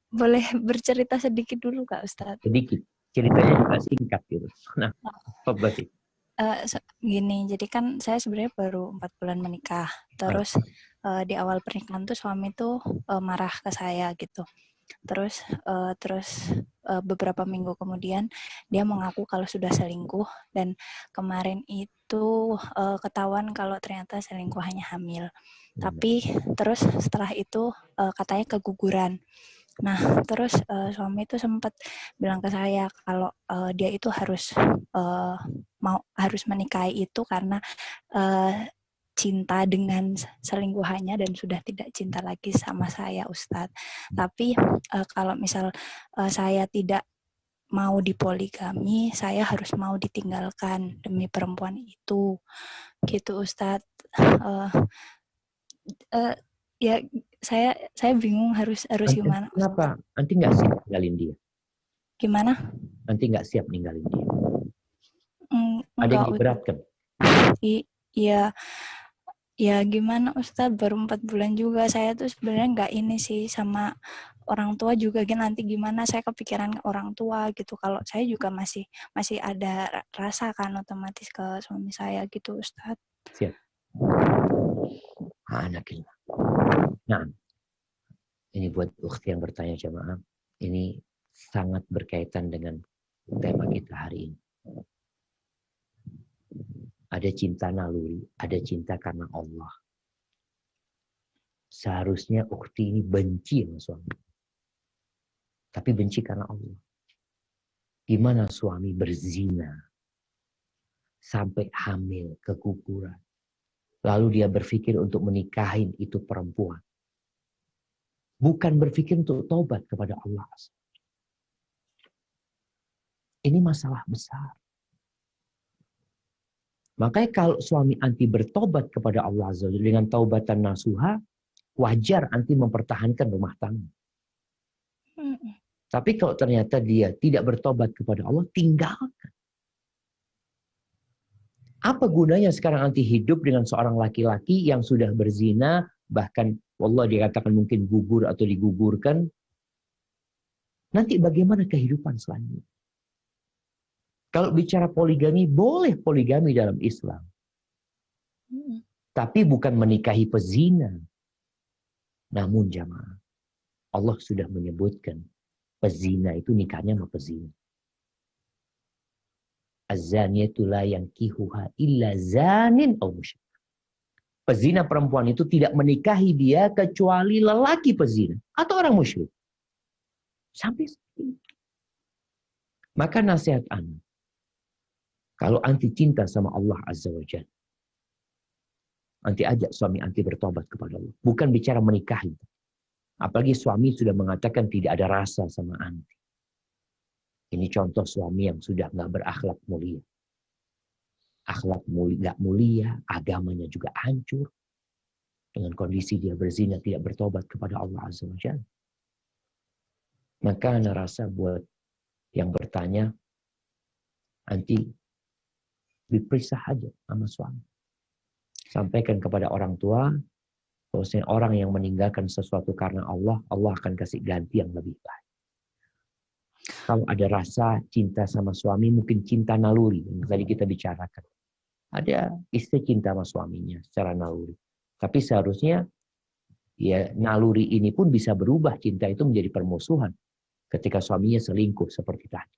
Boleh bercerita sedikit dulu Kak Ustaz? Sedikit. Ceritanya juga singkat gitu. Nah, apa sih? Gini, jadi kan saya sebenarnya baru 4 bulan menikah. Terus di awal pernikahan tuh suami tuh marah ke saya gitu. Terus beberapa minggu kemudian dia mengaku kalau sudah selingkuh, dan kemarin itu ketahuan kalau ternyata selingkuhannya hamil. Tapi terus setelah itu katanya keguguran. Nah, terus suami itu sempat bilang ke saya kalau dia itu harus menikahi itu karena cinta dengan selingkuhannya dan sudah tidak cinta lagi sama saya, Ustadz. Tapi kalau misal saya tidak mau dipoligami, saya harus mau ditinggalkan demi perempuan itu, gitu Ustadz. Ya saya bingung harus gimana. Kenapa? Nanti nggak siap ninggalin dia? Gimana? Nanti nggak siap ninggalin dia? Ada Enggak, yang diberatkan? Iya gimana Ustadz, baru 4 bulan juga. Saya tuh sebenarnya nggak ini sih sama orang tua juga, nanti gimana, saya kepikiran orang tua gitu. Kalau saya juga masih ada rasa kan otomatis ke suami saya gitu Ustadz. Siap. Anakillah. Nah, ini buat ukhti yang bertanya jemaah, ini sangat berkaitan dengan tema kita hari ini. Ada cinta naluri, ada cinta karena Allah. Seharusnya ukhti ini benci sama suami. Tapi benci karena Allah. Gimana suami berzina sampai hamil, keguguran. Lalu dia berpikir untuk menikahin itu perempuan. Bukan berpikir untuk taubat kepada Allah. Ini masalah besar. Makanya kalau suami anti bertobat kepada Allah Azza wa Jalla dengan taubatan nasuha, wajar anti mempertahankan rumah tangga. Tapi kalau ternyata dia tidak bertobat kepada Allah, tinggalkan. Apa gunanya sekarang anti hidup dengan seorang laki-laki yang sudah berzina, bahkan wallah dikatakan mungkin gugur atau digugurkan. Nanti bagaimana kehidupan selanjutnya? Kalau bicara poligami, boleh poligami dalam Islam. Tapi bukan menikahi pezina. Namun jamaah, Allah sudah menyebutkan pezina itu nikahnya sama pezina. Az-zaniyatu la yankihuha illa zanin aw musyrik. Pezina perempuan itu tidak menikahi dia kecuali lelaki pezina atau orang musyrik. Sampai seperti itu. Maka nasihat ana, kalau anti cinta sama Allah Azza wa Jalla, anti ajak suami anti bertobat kepada Allah. Bukan bicara menikahi. Apalagi suami sudah mengatakan tidak ada rasa sama anti. Ini contoh suami yang sudah nggak berakhlak mulia. Akhlak mulia, nggak mulia, agamanya juga hancur. Dengan kondisi dia berzina, tidak bertobat kepada Allah Azza wa Jalla. Maka ana rasa buat yang bertanya, anti diperiksa aja sama suami. Sampaikan kepada orang tua, bahwasanya orang yang meninggalkan sesuatu karena Allah, Allah akan kasih ganti yang lebih baik. Kalau ada rasa cinta sama suami, mungkin cinta naluri yang tadi kita bicarakan. Ada istri cinta sama suaminya secara naluri. Tapi seharusnya ya naluri ini pun bisa berubah, cinta itu menjadi permusuhan ketika suaminya selingkuh seperti tadi.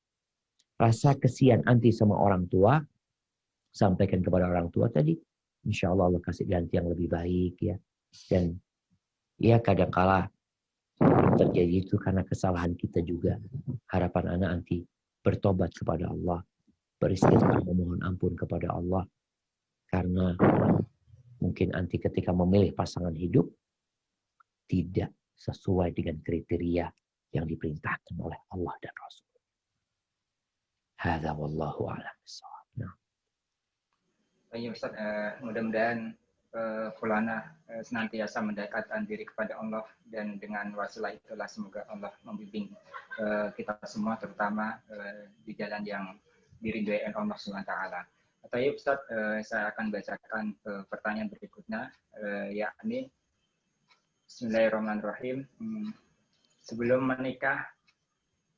Rasa kesian anti sama orang tua, sampaikan kepada orang tua tadi, insya Allah Allah kasih ganti yang lebih baik ya. Dan ya kadangkala terjadi itu karena kesalahan kita juga. Harapan anak anti bertobat kepada Allah, beristighfar memohon ampun kepada Allah, karena mungkin anti ketika memilih pasangan hidup tidak sesuai dengan kriteria yang diperintahkan oleh Allah dan Rasul. Hadza wallahu a'lam bissawab. Nah. Baik Ustaz, mudah-mudahan Fulana senantiasa mendekatkan diri kepada Allah, dan dengan wasilah itulah semoga Allah membimbing kita semua, terutama di jalan yang diridhoi Allah SWT. Atau ya Ustaz, saya akan bacakan pertanyaan berikutnya, yakni Bismillahirrahmanirrahim. Sebelum menikah,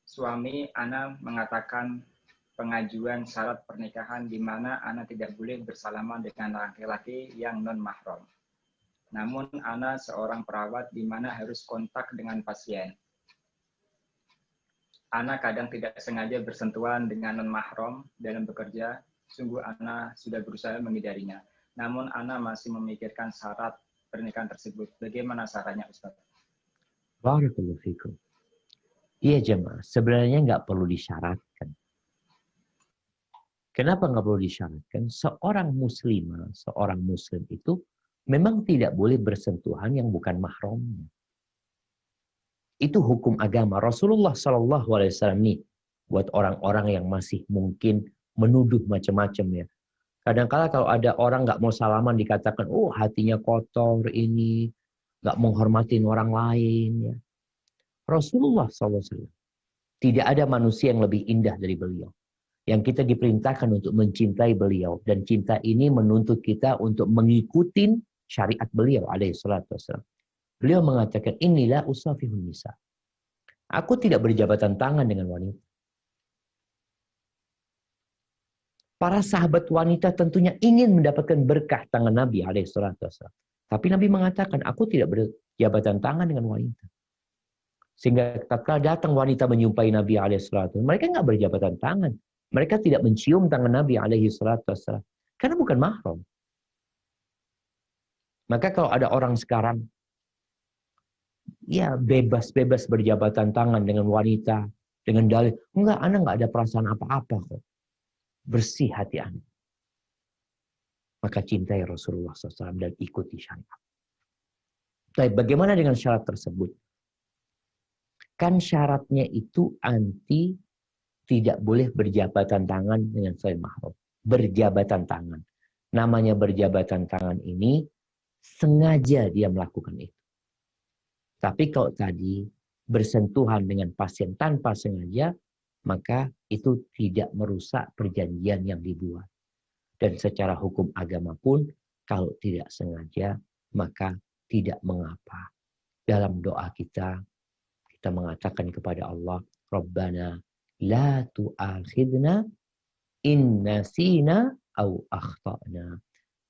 suami ana mengatakan pengajuan syarat pernikahan di mana ana tidak boleh bersalaman dengan laki-laki yang non-mahram. Namun ana seorang perawat di mana harus kontak dengan pasien. Ana kadang tidak sengaja bersentuhan dengan non-mahram dalam bekerja. Sungguh ana sudah berusaha menghindarinya. Namun ana masih memikirkan syarat pernikahan tersebut. Bagaimana caranya Ustaz? Barakallahu fikum. Iya jemaah, sebenarnya nggak perlu disyaratkan. Kenapa nggak perlu disyaratkan? Seorang muslimah, seorang muslim itu memang tidak boleh bersentuhan yang bukan mahramnya. Itu hukum agama. Rasulullah SAW nih, buat orang-orang yang masih mungkin menuduh macam-macam ya. Kadang-kala kalau ada orang nggak mau salaman dikatakan, oh hatinya kotor ini, nggak menghormatin orang lain ya. Rasulullah SAW, tidak ada manusia yang lebih indah dari beliau. Yang kita diperintahkan untuk mencintai beliau. Dan cinta ini menuntut kita untuk mengikuti syariat beliau alaihi salatu wassalam. Beliau mengatakan, inilah usafihun nisa. Aku tidak berjabatan tangan dengan wanita. Para sahabat wanita tentunya ingin mendapatkan berkah tangan Nabi alaihi salatu wassalam. Tapi Nabi mengatakan, aku tidak berjabatan tangan dengan wanita. Sehingga ketika datang wanita menyumpai Nabi alaihi salatu wassalam, mereka nggak berjabatan tangan. Mereka tidak mencium tangan Nabi alaihi salatu wassalam. Karena bukan mahram. Maka kalau ada orang sekarang, ya bebas-bebas berjabatan tangan dengan wanita, dengan dalil, enggak, Anda nggak ada perasaan apa-apa kok. Bersih hati Anda. Maka cintai Rasulullah SAW dan ikuti syariat. Tapi bagaimana dengan syarat tersebut? Kan syaratnya itu anti tidak boleh berjabatan tangan dengan selain mahram. Berjabatan tangan. Namanya berjabatan tangan ini sengaja dia melakukan itu. Tapi kalau tadi bersentuhan dengan pasien tanpa sengaja, maka itu tidak merusak perjanjian yang dibuat. Dan secara hukum agama pun, kalau tidak sengaja, maka tidak mengapa. Dalam doa kita mengatakan kepada Allah, Rabbana la tu'akhidna in nasina au akhtana.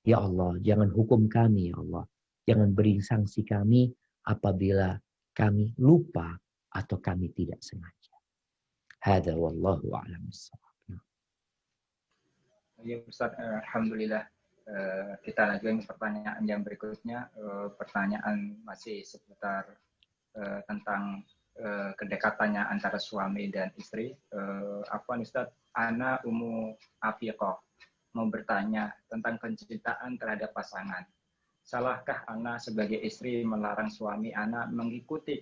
Ya Allah, jangan hukum kami ya Allah. Jangan beri sanksi kami apabila kami lupa atau kami tidak sengaja. Hada wallahu a'lam bissawab. Ya Ustaz, alhamdulillah. Kita lanjutkan pertanyaan yang berikutnya. Pertanyaan masih seputar tentang kedekatannya antara suami dan istri. Afwan Ustaz, Ana Umu Afiqah mau bertanya tentang kecintaan terhadap pasangan. Salahkah Ana sebagai istri melarang suami Ana mengikuti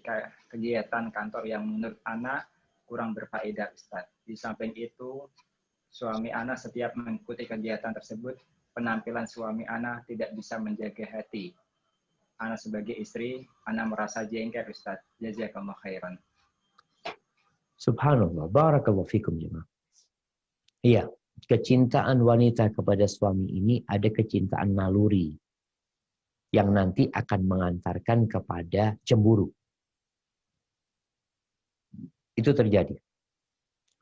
kegiatan kantor yang menurut Ana kurang berfaedah, Ustaz? Di samping itu, suami Ana setiap mengikuti kegiatan tersebut, penampilan suami Ana tidak bisa menjaga hati. Ana sebagai istri, Ana merasa jengkel, Ustaz. Jazakallah khairan. Subhanallah, barakallahu fikum jemaah. Iya, kecintaan wanita kepada suami ini ada kecintaan naluri yang nanti akan mengantarkan kepada cemburu. Itu terjadi.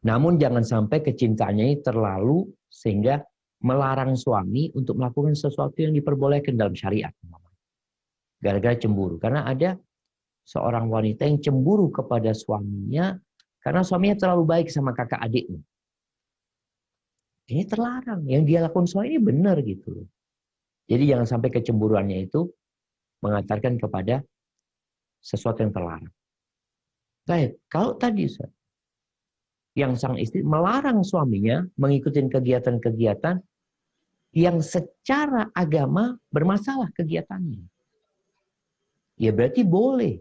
Namun jangan sampai kecintaannya ini terlalu sehingga melarang suami untuk melakukan sesuatu yang diperbolehkan dalam syariat. Gara-gara cemburu. Karena ada seorang wanita yang cemburu kepada suaminya karena suaminya terlalu baik sama kakak adiknya. Ini terlarang. Yang dia lakukan suami ini benar gitu. Jadi jangan sampai kecemburuannya itu mengantarkan kepada sesuatu yang terlarang. Baik, kalau tadi yang sang istri melarang suaminya mengikuti kegiatan-kegiatan yang secara agama bermasalah kegiatannya. Ya berarti boleh.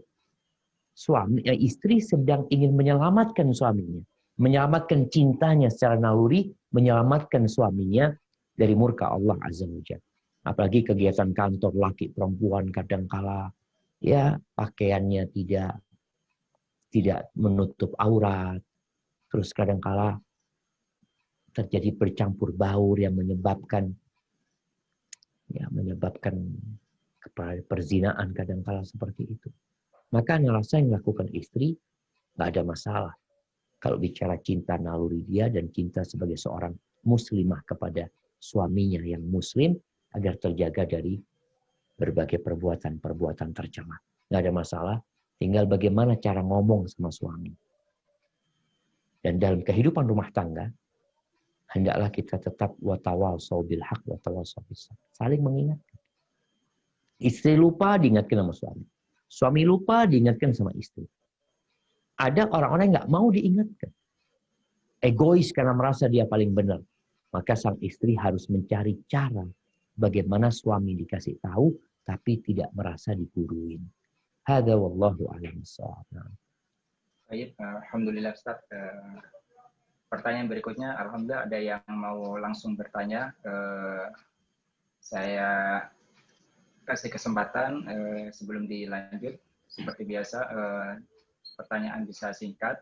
Istri sedang ingin menyelamatkan suaminya. Menyelamatkan cintanya secara naluri, menyelamatkan suaminya dari murka Allah Azza wa Jalla. Apalagi kegiatan kantor laki perempuan kadangkala ya pakaiannya tidak menutup aurat. Terus kadangkala terjadi bercampur baur yang menyebabkan kepada perzinaan kadangkala seperti itu. Maka rasa yang dilakukan istri nggak ada masalah. Kalau bicara cinta naluri dia dan cinta sebagai seorang muslimah kepada suaminya yang muslim agar terjaga dari berbagai perbuatan-perbuatan tercela. Nggak ada masalah. Tinggal bagaimana cara ngomong sama suami. Dan dalam kehidupan rumah tangga, hendaklah kita tetap watawasau bil haq watawasau bis sabr. Saling mengingatkan. Istri lupa diingatkan sama suami. Suami lupa diingatkan sama istri. Ada orang-orang yang nggak mau diingatkan. Egois karena merasa dia paling benar. Maka sang istri harus mencari cara bagaimana suami dikasih tahu tapi tidak merasa diguruin. Hada wallahu a'lam bissawab. Baik, alhamdulillah Ustaz. Pertanyaan berikutnya, alhamdulillah ada yang mau langsung bertanya. Saya kasih kesempatan sebelum dilanjut. Seperti biasa, pertanyaan bisa singkat.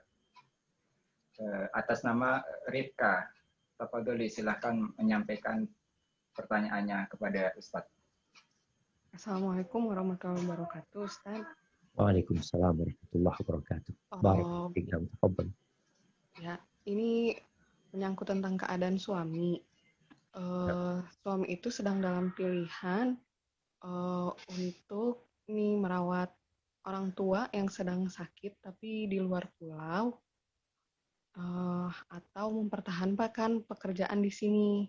Atas nama Rifka, tafadholi silahkan menyampaikan pertanyaannya kepada Ustaz. Assalamualaikum warahmatullahi wabarakatuh, Ustaz. Waalaikumsalam warahmatullahi wabarakatuh. Barakallahu. Ya, ini menyangkut tentang keadaan suami. Suami itu sedang dalam pilihan untuk merawat orang tua yang sedang sakit tapi di luar pulau, atau mempertahankan pekerjaan di sini.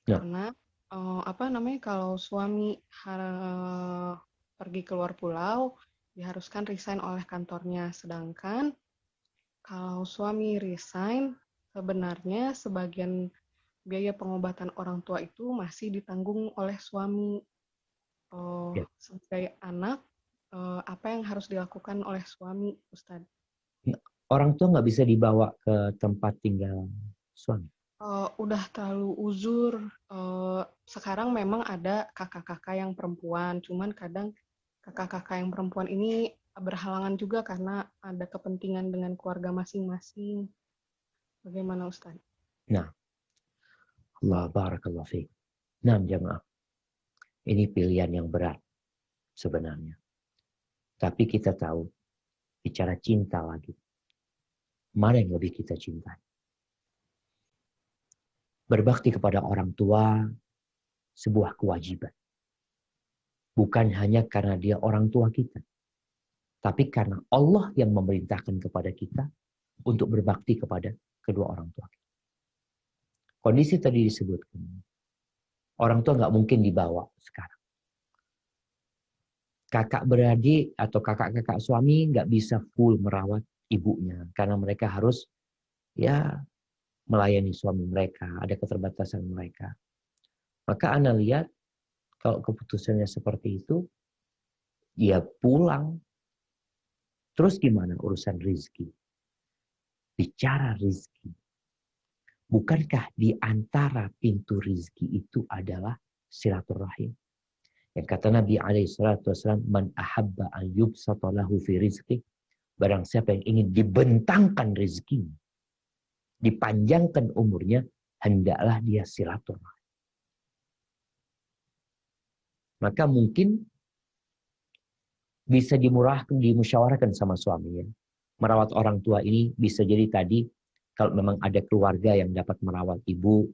Ya. Karena kalau suami pergi keluar pulau diharuskan resign oleh kantornya, sedangkan kalau suami resign sebenarnya sebagian biaya pengobatan orang tua itu masih ditanggung oleh suami. Sebagai anak, apa yang harus dilakukan oleh suami, Ustadz? Orang tua nggak bisa dibawa ke tempat tinggal suami. Udah terlalu uzur. Sekarang memang ada kakak-kakak yang perempuan, cuman kadang kakak-kakak yang perempuan ini berhalangan juga karena ada kepentingan dengan keluarga masing-masing. Bagaimana Ustaz? Nah, Allah barakallahu fiik. Nah, jemaah. Ini pilihan yang berat sebenarnya. Tapi kita tahu, bicara cinta lagi. Mana yang lebih kita cintai? Berbakti kepada orang tua sebuah kewajiban. Bukan hanya karena dia orang tua kita, tapi karena Allah yang memerintahkan kepada kita untuk berbakti kepada kedua orang tua kita. Kondisi tadi disebutkan, orang tua nggak mungkin dibawa sekarang. Kakak beradik atau kakak-kakak suami nggak bisa full merawat ibunya, karena mereka harus melayani suami mereka, ada keterbatasan mereka. Maka Ana lihat, kalau keputusannya seperti itu, ya pulang. Terus gimana urusan rizki? Bicara rizki. Bukankah di antara pintu rizki itu adalah silaturahim? Yang kata Nabi SAW, man ahabba an yubsata lahu fi rizki. Barang siapa yang ingin dibentangkan rizkinya, dipanjangkan umurnya, hendaklah dia silaturahim. Maka mungkin bisa dimusyawarahkan sama suaminya. Merawat orang tua ini bisa jadi tadi, kalau memang ada keluarga yang dapat merawat ibu,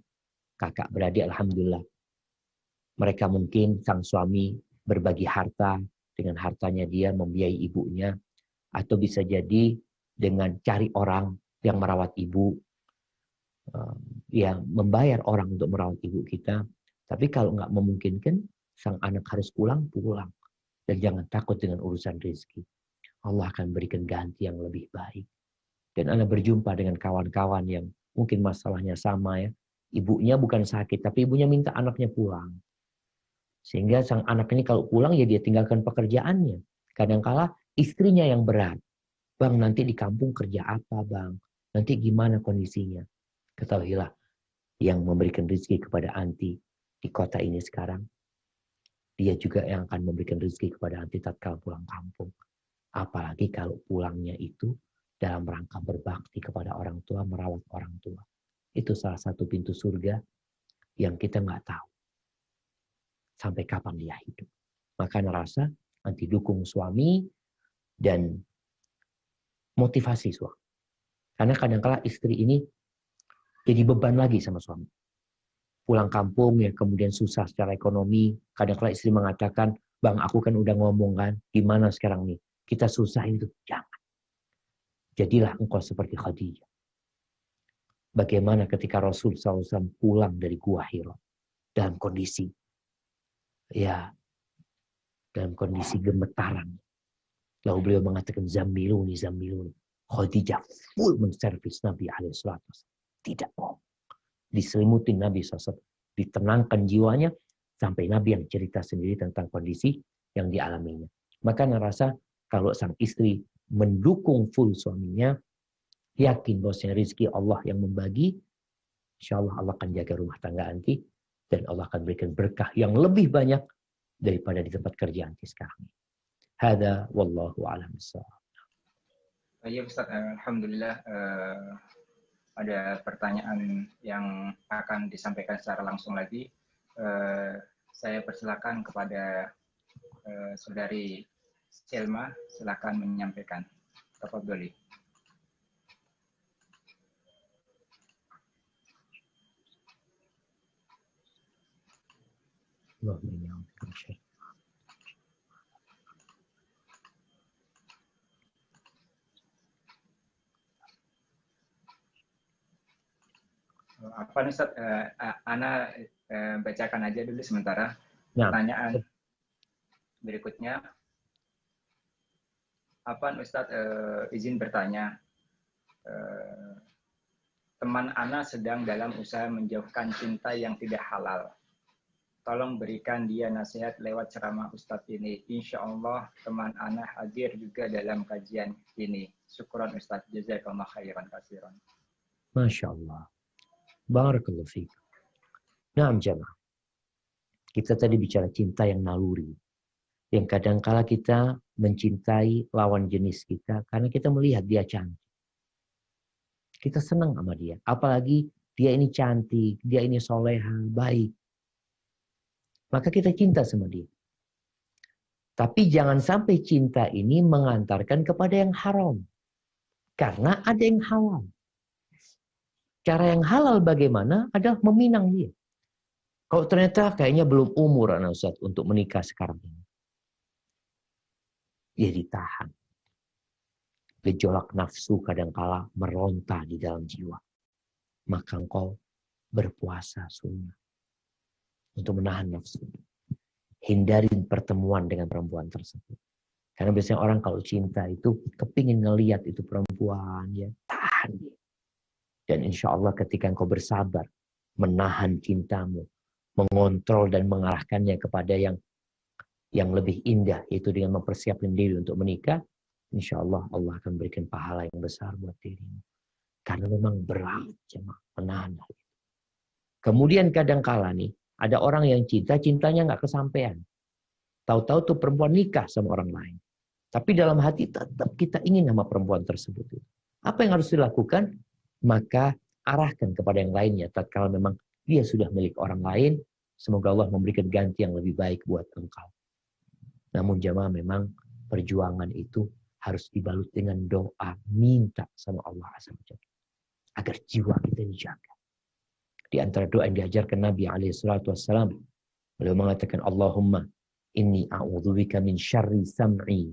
kakak beradik, alhamdulillah. Mereka mungkin sang suami berbagi harta, dengan hartanya dia membiayai ibunya, atau bisa jadi dengan cari orang yang merawat ibu, yang membayar orang untuk merawat ibu kita. Tapi kalau nggak memungkinkan, sang anak harus pulang. Dan jangan takut dengan urusan rezeki. Allah akan berikan ganti yang lebih baik. Dan Anda berjumpa dengan kawan-kawan yang mungkin masalahnya sama ya. Ibunya bukan sakit, tapi ibunya minta anaknya pulang. Sehingga sang anak ini kalau pulang ya dia tinggalkan pekerjaannya. Kadangkala istrinya yang berat. Bang, nanti di kampung kerja apa bang? Nanti gimana kondisinya? Ketahuilah, yang memberikan rezeki kepada anti di kota ini sekarang, dia juga yang akan memberikan rezeki kepada anti tatkala pulang kampung. Apalagi kalau pulangnya itu dalam rangka berbakti kepada orang tua, merawat orang tua. Itu salah satu pintu surga yang kita nggak tahu sampai kapan dia hidup. Maka rasa anti dukung suami dan motivasi suami. Karena kadang-kala istri ini jadi beban lagi sama suami. Pulang kampung ya kemudian susah secara ekonomi. Kadang-kala istri mengatakan, bang aku kan udah ngomong kan, gimana sekarang nih? Kita susah itu. Jangan. Jadilah engkau seperti Khadijah. Bagaimana ketika Rasul SAW pulang dari Gua Hira dalam kondisi gemetaran. Lalu beliau mengatakan Zammiluni. Khadijah full menservis Nabi SAW. Tidak bohong. Diselimutin Nabi SAW. Ditenangkan jiwanya sampai Nabi yang cerita sendiri tentang kondisi yang dialaminya. Maka ngerasa kalau sang istri mendukung full suaminya, yakin bahwasanya rezeki Allah yang membagi, insya Allah akan jaga rumah tangga anti dan Allah akan berikan berkah yang lebih banyak daripada di tempat kerja anti sekarang. Hada wallahu a'lam bishawab. Ya Ustaz, alhamdulillah ada pertanyaan yang akan disampaikan secara langsung lagi. Saya persilakan kepada saudari Selma, silakan menyampaikan. Tafadholi. Apa nih Ustaz? Ana bacakan aja dulu sementara. Pertanyaan berikutnya. Apa Ustaz izin bertanya? Teman Ana sedang dalam usaha menjauhkan cinta yang tidak halal. Tolong berikan dia nasihat lewat ceramah Ustadz ini. Insya Allah teman Ana hadir juga dalam kajian ini. Syukran Ustadz. Jazakallah khairan katsiran. Masya Allah. Barakallahu fiik. Naam jamaah. Kita tadi bicara cinta yang naluri. Yang kadangkala kita mencintai lawan jenis kita karena kita melihat dia cantik. Kita senang sama dia. Apalagi dia ini cantik, dia ini soleha, baik. Maka kita cinta sama dia. Tapi jangan sampai cinta ini mengantarkan kepada yang haram. Karena ada yang halal. Cara yang halal bagaimana adalah meminang dia. Kalau ternyata kayaknya belum umur anak Ustaz untuk menikah sekarang ini. Ya ditahan. Gejolak nafsu kadangkala meronta di dalam jiwa. Maka engkau berpuasa sunnah untuk menahan nafsu. Hindarin pertemuan dengan perempuan tersebut. Karena biasanya orang kalau cinta itu kepingin ngelihat itu perempuan, ya tahan dia. Dan insya Allah ketika engkau bersabar menahan cintamu, mengontrol dan mengarahkannya kepada yang lebih indah, yaitu dengan mempersiapkan diri untuk menikah, insya Allah Allah akan berikan pahala yang besar buat dirimu. Karena memang berat jemaah menahan hal itu. Kemudian kadang-kala nih, ada orang yang cintanya nggak kesampaian. Tahu-tahu tuh perempuan nikah sama orang lain. Tapi dalam hati tetap kita ingin sama perempuan tersebut. Apa yang harus dilakukan? Maka arahkan kepada yang lainnya. Tatkala memang dia sudah milik orang lain, semoga Allah memberikan ganti yang lebih baik buat engkau. Namun jamaah memang perjuangan itu harus dibalut dengan doa, minta sama Allah Azza wa Jalla agar jiwa kita dijaga. Di antara doa yang diajarkan Nabi SAW, beliau mengatakan, Allahumma inni a'udzubika min syarri sam'i,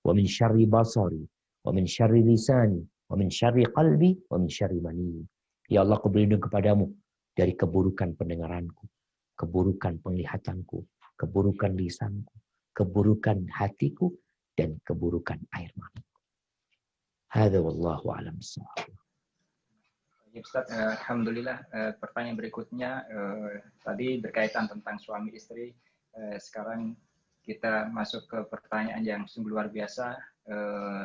wa min syarri basari, wa min syarri lisani, wa min syarri qalbi, wa min syarri mani. Ya Allah, aku berlindung kepadamu dari keburukan pendengaranku, keburukan penglihatanku, keburukan lisanku, keburukan hatiku, dan keburukan air mataku. Hadza wallahu a'lam bissawab. Ustaz, alhamdulillah. Pertanyaan berikutnya tadi berkaitan tentang suami istri. Sekarang kita masuk ke pertanyaan yang sungguh luar biasa,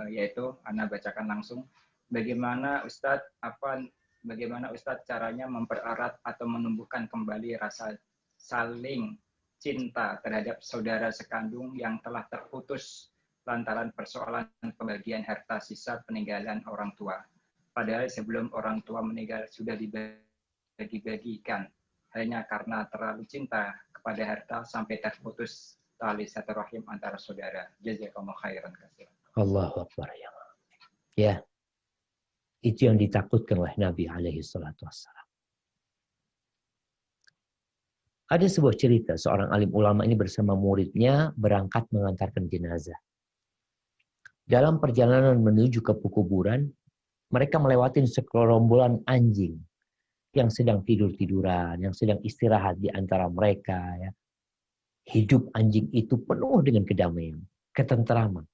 yaitu Ana bacakan langsung. Bagaimana Ustaz caranya mempererat atau menumbuhkan kembali rasa saling cinta terhadap saudara sekandung yang telah terputus lantaran persoalan pembagian harta sisa peninggalan orang tua. Padahal sebelum orang tua meninggal sudah dibagi-bagikan. Hanya karena terlalu cinta kepada harta sampai terputus tali silaturahim antara saudara. Jazakumullah khairan katsiran. Allahu Akbar ya. Ya. Itu yang ditakutkan oleh Nabi alaihi salatu wassalam. Ada sebuah cerita, seorang alim ulama ini bersama muridnya berangkat mengantarkan jenazah. Dalam perjalanan menuju ke pekuburan, mereka melewati sekerombolan anjing yang sedang tidur-tiduran, yang sedang istirahat di antara mereka. Ya. Hidup anjing itu penuh dengan kedamaian, ketenteraman.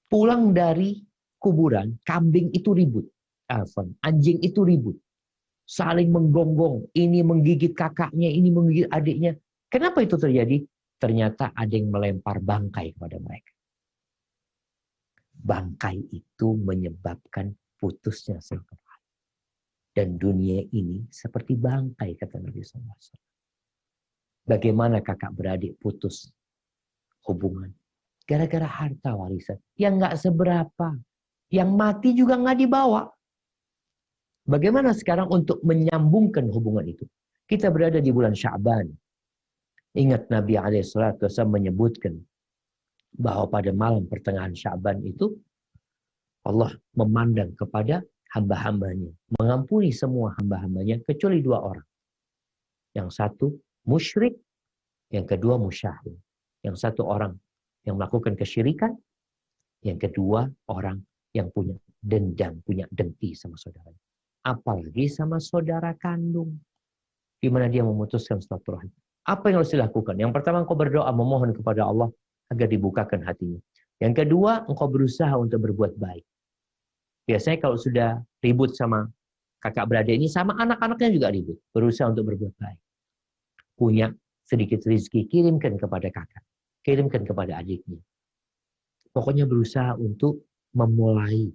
Pulang dari kuburan, kambing itu ribut. Anjing itu ribut. Saling menggonggong. Ini menggigit kakaknya, ini menggigit adiknya. Kenapa itu terjadi? Ternyata ada yang melempar bangkai kepada mereka. Bangkai itu menyebabkan putusnya silaturahim. Dan dunia ini seperti bangkai, kata Nabi SAW. Bagaimana kakak beradik putus hubungan? Gara-gara harta warisan. Yang nggak seberapa. Yang mati juga nggak dibawa. Bagaimana sekarang untuk menyambungkan hubungan itu? Kita berada di bulan Sya'ban. Ingat Nabi SAW menyebutkan bahwa pada malam pertengahan Sya'ban itu Allah memandang kepada hamba-hambanya. Mengampuni semua hamba-hambanya kecuali dua orang. Yang satu musyrik, yang kedua musyahid. Yang satu orang yang melakukan kesyirikan, yang kedua orang yang punya dendam, punya dengki sama saudaranya. Apalagi sama saudara kandung. Di mana dia memutuskan silaturahim. Apa yang harus dilakukan? Yang pertama, engkau berdoa memohon kepada Allah agar dibukakan hatinya. Yang kedua, engkau berusaha untuk berbuat baik. Biasanya kalau sudah ribut sama kakak beradik ini, sama anak-anaknya juga ribut. Berusaha untuk berbuat baik. Punya sedikit rezeki, kirimkan kepada kakak. Kirimkan kepada adiknya. Pokoknya berusaha untuk memulai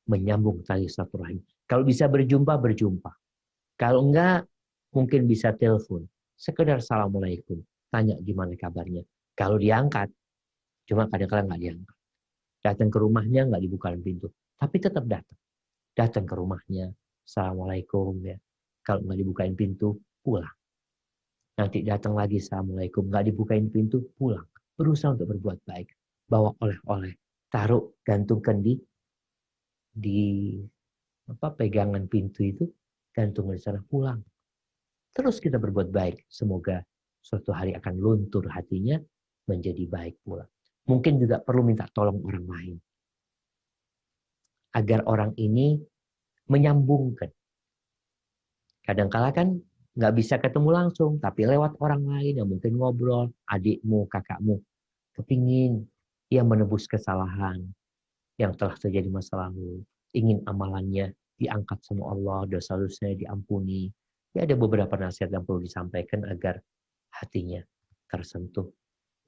menyambung tali silaturahim. Kalau bisa berjumpa, berjumpa. Kalau enggak, mungkin bisa telepon. Sekedar assalamualaikum. Tanya gimana kabarnya. Kalau diangkat, cuma kadang-kadang nggak diangkat. Datang ke rumahnya nggak dibukain pintu. Tapi tetap datang. Datang ke rumahnya. Assalamualaikum. Ya. Kalau nggak dibukain pintu, pulang. Nanti datang lagi. Assalamualaikum. Nggak dibukain pintu, pulang. Berusaha untuk berbuat baik. Bawa oleh-oleh. Taruh, gantungkan di pegangan pintu itu. Gantungan di sana, pulang. Terus kita berbuat baik. Semoga suatu hari akan luntur hatinya menjadi baik pula. Mungkin juga perlu minta tolong orang lain. Agar orang ini menyambungkan. Kadang-kala kan nggak bisa ketemu langsung, tapi lewat orang lain yang mungkin ngobrol, adikmu, kakakmu, kepingin ia menebus kesalahan yang telah terjadi masa lalu, ingin amalannya diangkat sama Allah, dosa-dosanya diampuni. Ya, ada beberapa nasihat yang perlu disampaikan agar hatinya tersentuh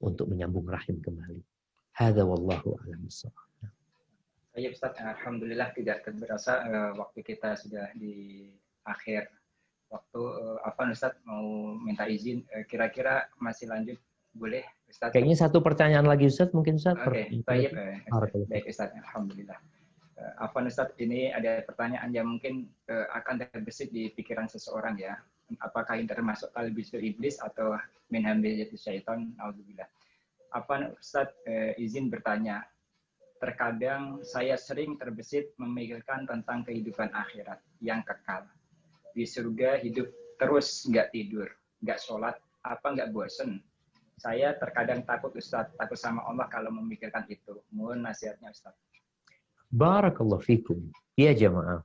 untuk menyambung rahim kembali. Hadza wallahu a'lam bissawab. Ya Ustaz, alhamdulillah tidak terasa waktu kita sudah di akhir waktu. Afwan Ustaz mau minta izin, kira-kira masih lanjut boleh Ustaz? Kayaknya satu pertanyaan lagi Ustaz, mungkin Ustaz. Oke, baik Ustaz, alhamdulillah. Afwan Ustaz, ini ada pertanyaan yang mungkin akan terbesit di pikiran seseorang ya. Apakah ini termasuk talbisul iblis atau min hamizatis syaitan? Alhamdulillah. Afwan Ustaz, izin bertanya. Terkadang saya sering terbesit memikirkan tentang kehidupan akhirat yang kekal. Di surga hidup terus, nggak tidur, nggak sholat, apa nggak bosen? Saya terkadang takut Ustaz, takut sama Allah kalau memikirkan itu. Mohon nasihatnya Ustaz. Barakallahu fikum. Ya jamaah.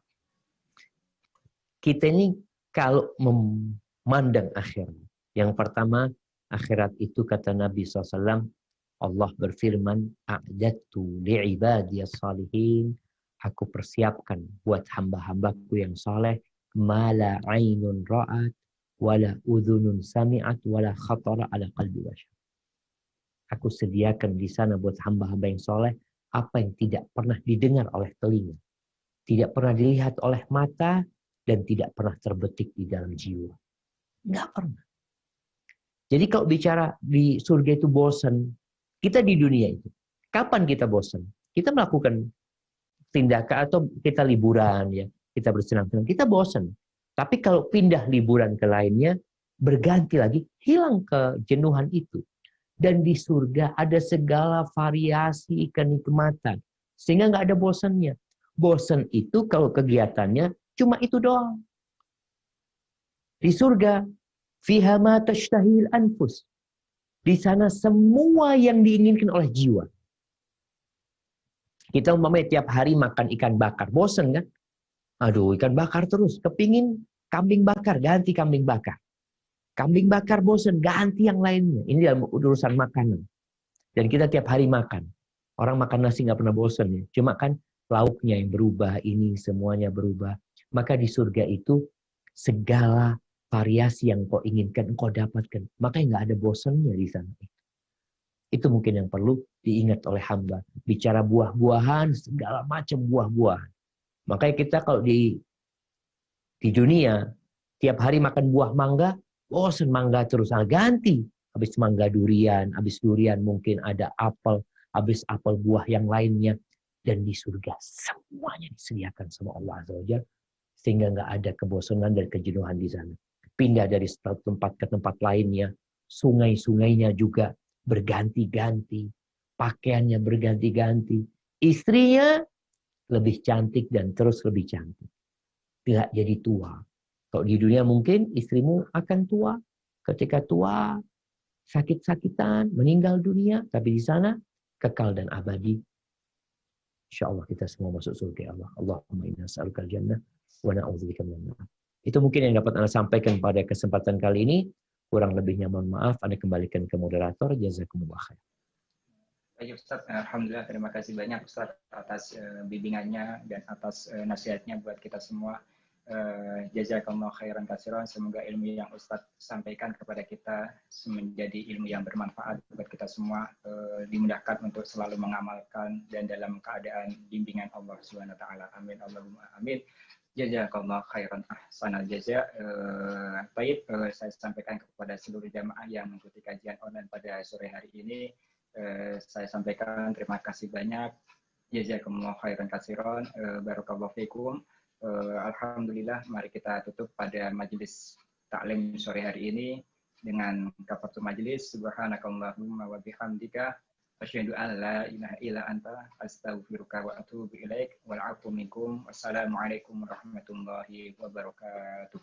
Kita ini kalau memandang akhirat. Yang pertama, akhirat itu kata Nabi SAW, Allah berfirman, "A'dadtu li'ibadiyas salihin." Aku persiapkan buat hamba-hambaku yang saleh, ma la 'ainun ra'at, wala udhunun sami'at, wala khatara ala qalbi bashar. Aku sediakan di sana buat hamba-hamba yang saleh apa yang tidak pernah didengar oleh telinga, tidak pernah dilihat oleh mata, dan tidak pernah terbetik di dalam jiwa. Nggak pernah. Jadi kalau bicara di surga itu bosan, kita di dunia itu, kapan kita bosan? Kita melakukan tindakan atau kita liburan, ya, kita bersenang-senang, kita bosan. Tapi kalau pindah liburan ke lainnya, berganti lagi, hilang kejenuhan itu. Dan di surga ada segala variasi kenikmatan. Sehingga nggak ada bosannya. Bosan itu kalau kegiatannya cuma itu doang. Di surga, fiha ma tashtahil anfus. Di sana semua yang diinginkan oleh jiwa. Kita umpamanya tiap hari makan ikan bakar. Bosan kan? Aduh, ikan bakar terus. Kepingin kambing bakar, ganti kambing bakar. Kambing bakar bosan, ganti yang lainnya. Ini dalam urusan makanan. Dan kita tiap hari makan. Orang makan nasi nggak pernah bosan ya. Cuma kan lauknya yang berubah, ini semuanya berubah. Maka di surga itu segala variasi yang kau inginkan, kau dapatkan. Makanya nggak ada bosannya di sana. Itu mungkin yang perlu diingat oleh hamba. Bicara buah-buahan, segala macam buah-buahan. Makanya kita kalau di dunia, tiap hari makan buah mangga, bosan mangga terus. Ganti. Habis mangga durian, habis durian mungkin ada apel, habis apel buah yang lainnya. Dan di surga semuanya disediakan sama Allah Azza wa Jalla. Sehingga nggak ada kebosanan dan kejenuhan di sana. Pindah dari satu tempat ke tempat lainnya. Sungai-sungainya juga berganti-ganti. Pakaiannya berganti-ganti. Istrinya lebih cantik dan terus lebih cantik. Tidak jadi tua. Kalau di dunia mungkin istrimu akan tua. Ketika tua, sakit-sakitan, meninggal dunia. Tapi di sana kekal dan abadi. Insya Allah kita semua masuk surga Allah. Allahumma inna nas'alukal jannah wa na'udzubika minan nar. Itu mungkin yang dapat Anda sampaikan pada kesempatan kali ini. Kurang lebihnya mohon maaf. Anda kembalikan ke moderator. Jazakumullah khair. Baik Ustaz, alhamdulillah terima kasih banyak Ustaz atas bimbingannya dan atas nasihatnya buat kita semua. Jazakallahu khairan katsiran. Semoga ilmu yang Ustaz sampaikan kepada kita menjadi ilmu yang bermanfaat buat kita semua, dimudahkan untuk selalu mengamalkan dan dalam keadaan bimbingan Allah Subhanahu wa taala. Amin Allahumma amin. Jazakallahu khairan ahsanal jaza. Baik, saya sampaikan kepada seluruh jamaah yang mengikuti kajian online pada sore hari ini. Saya sampaikan terima kasih banyak. Jazakumullah khairan katsiran. Barakallahu fikum. Alhamdulillah, mari kita tutup pada majelis taklim sore hari ini dengan kafaratul majelis. Subhanakallahumma wa bihamdika asyhadu an la ilaha illa anta astaghfiruka wa atubu ilaik. Wal 'afwu minkum. Wassalamualaikum warahmatullahi wabarakatuh.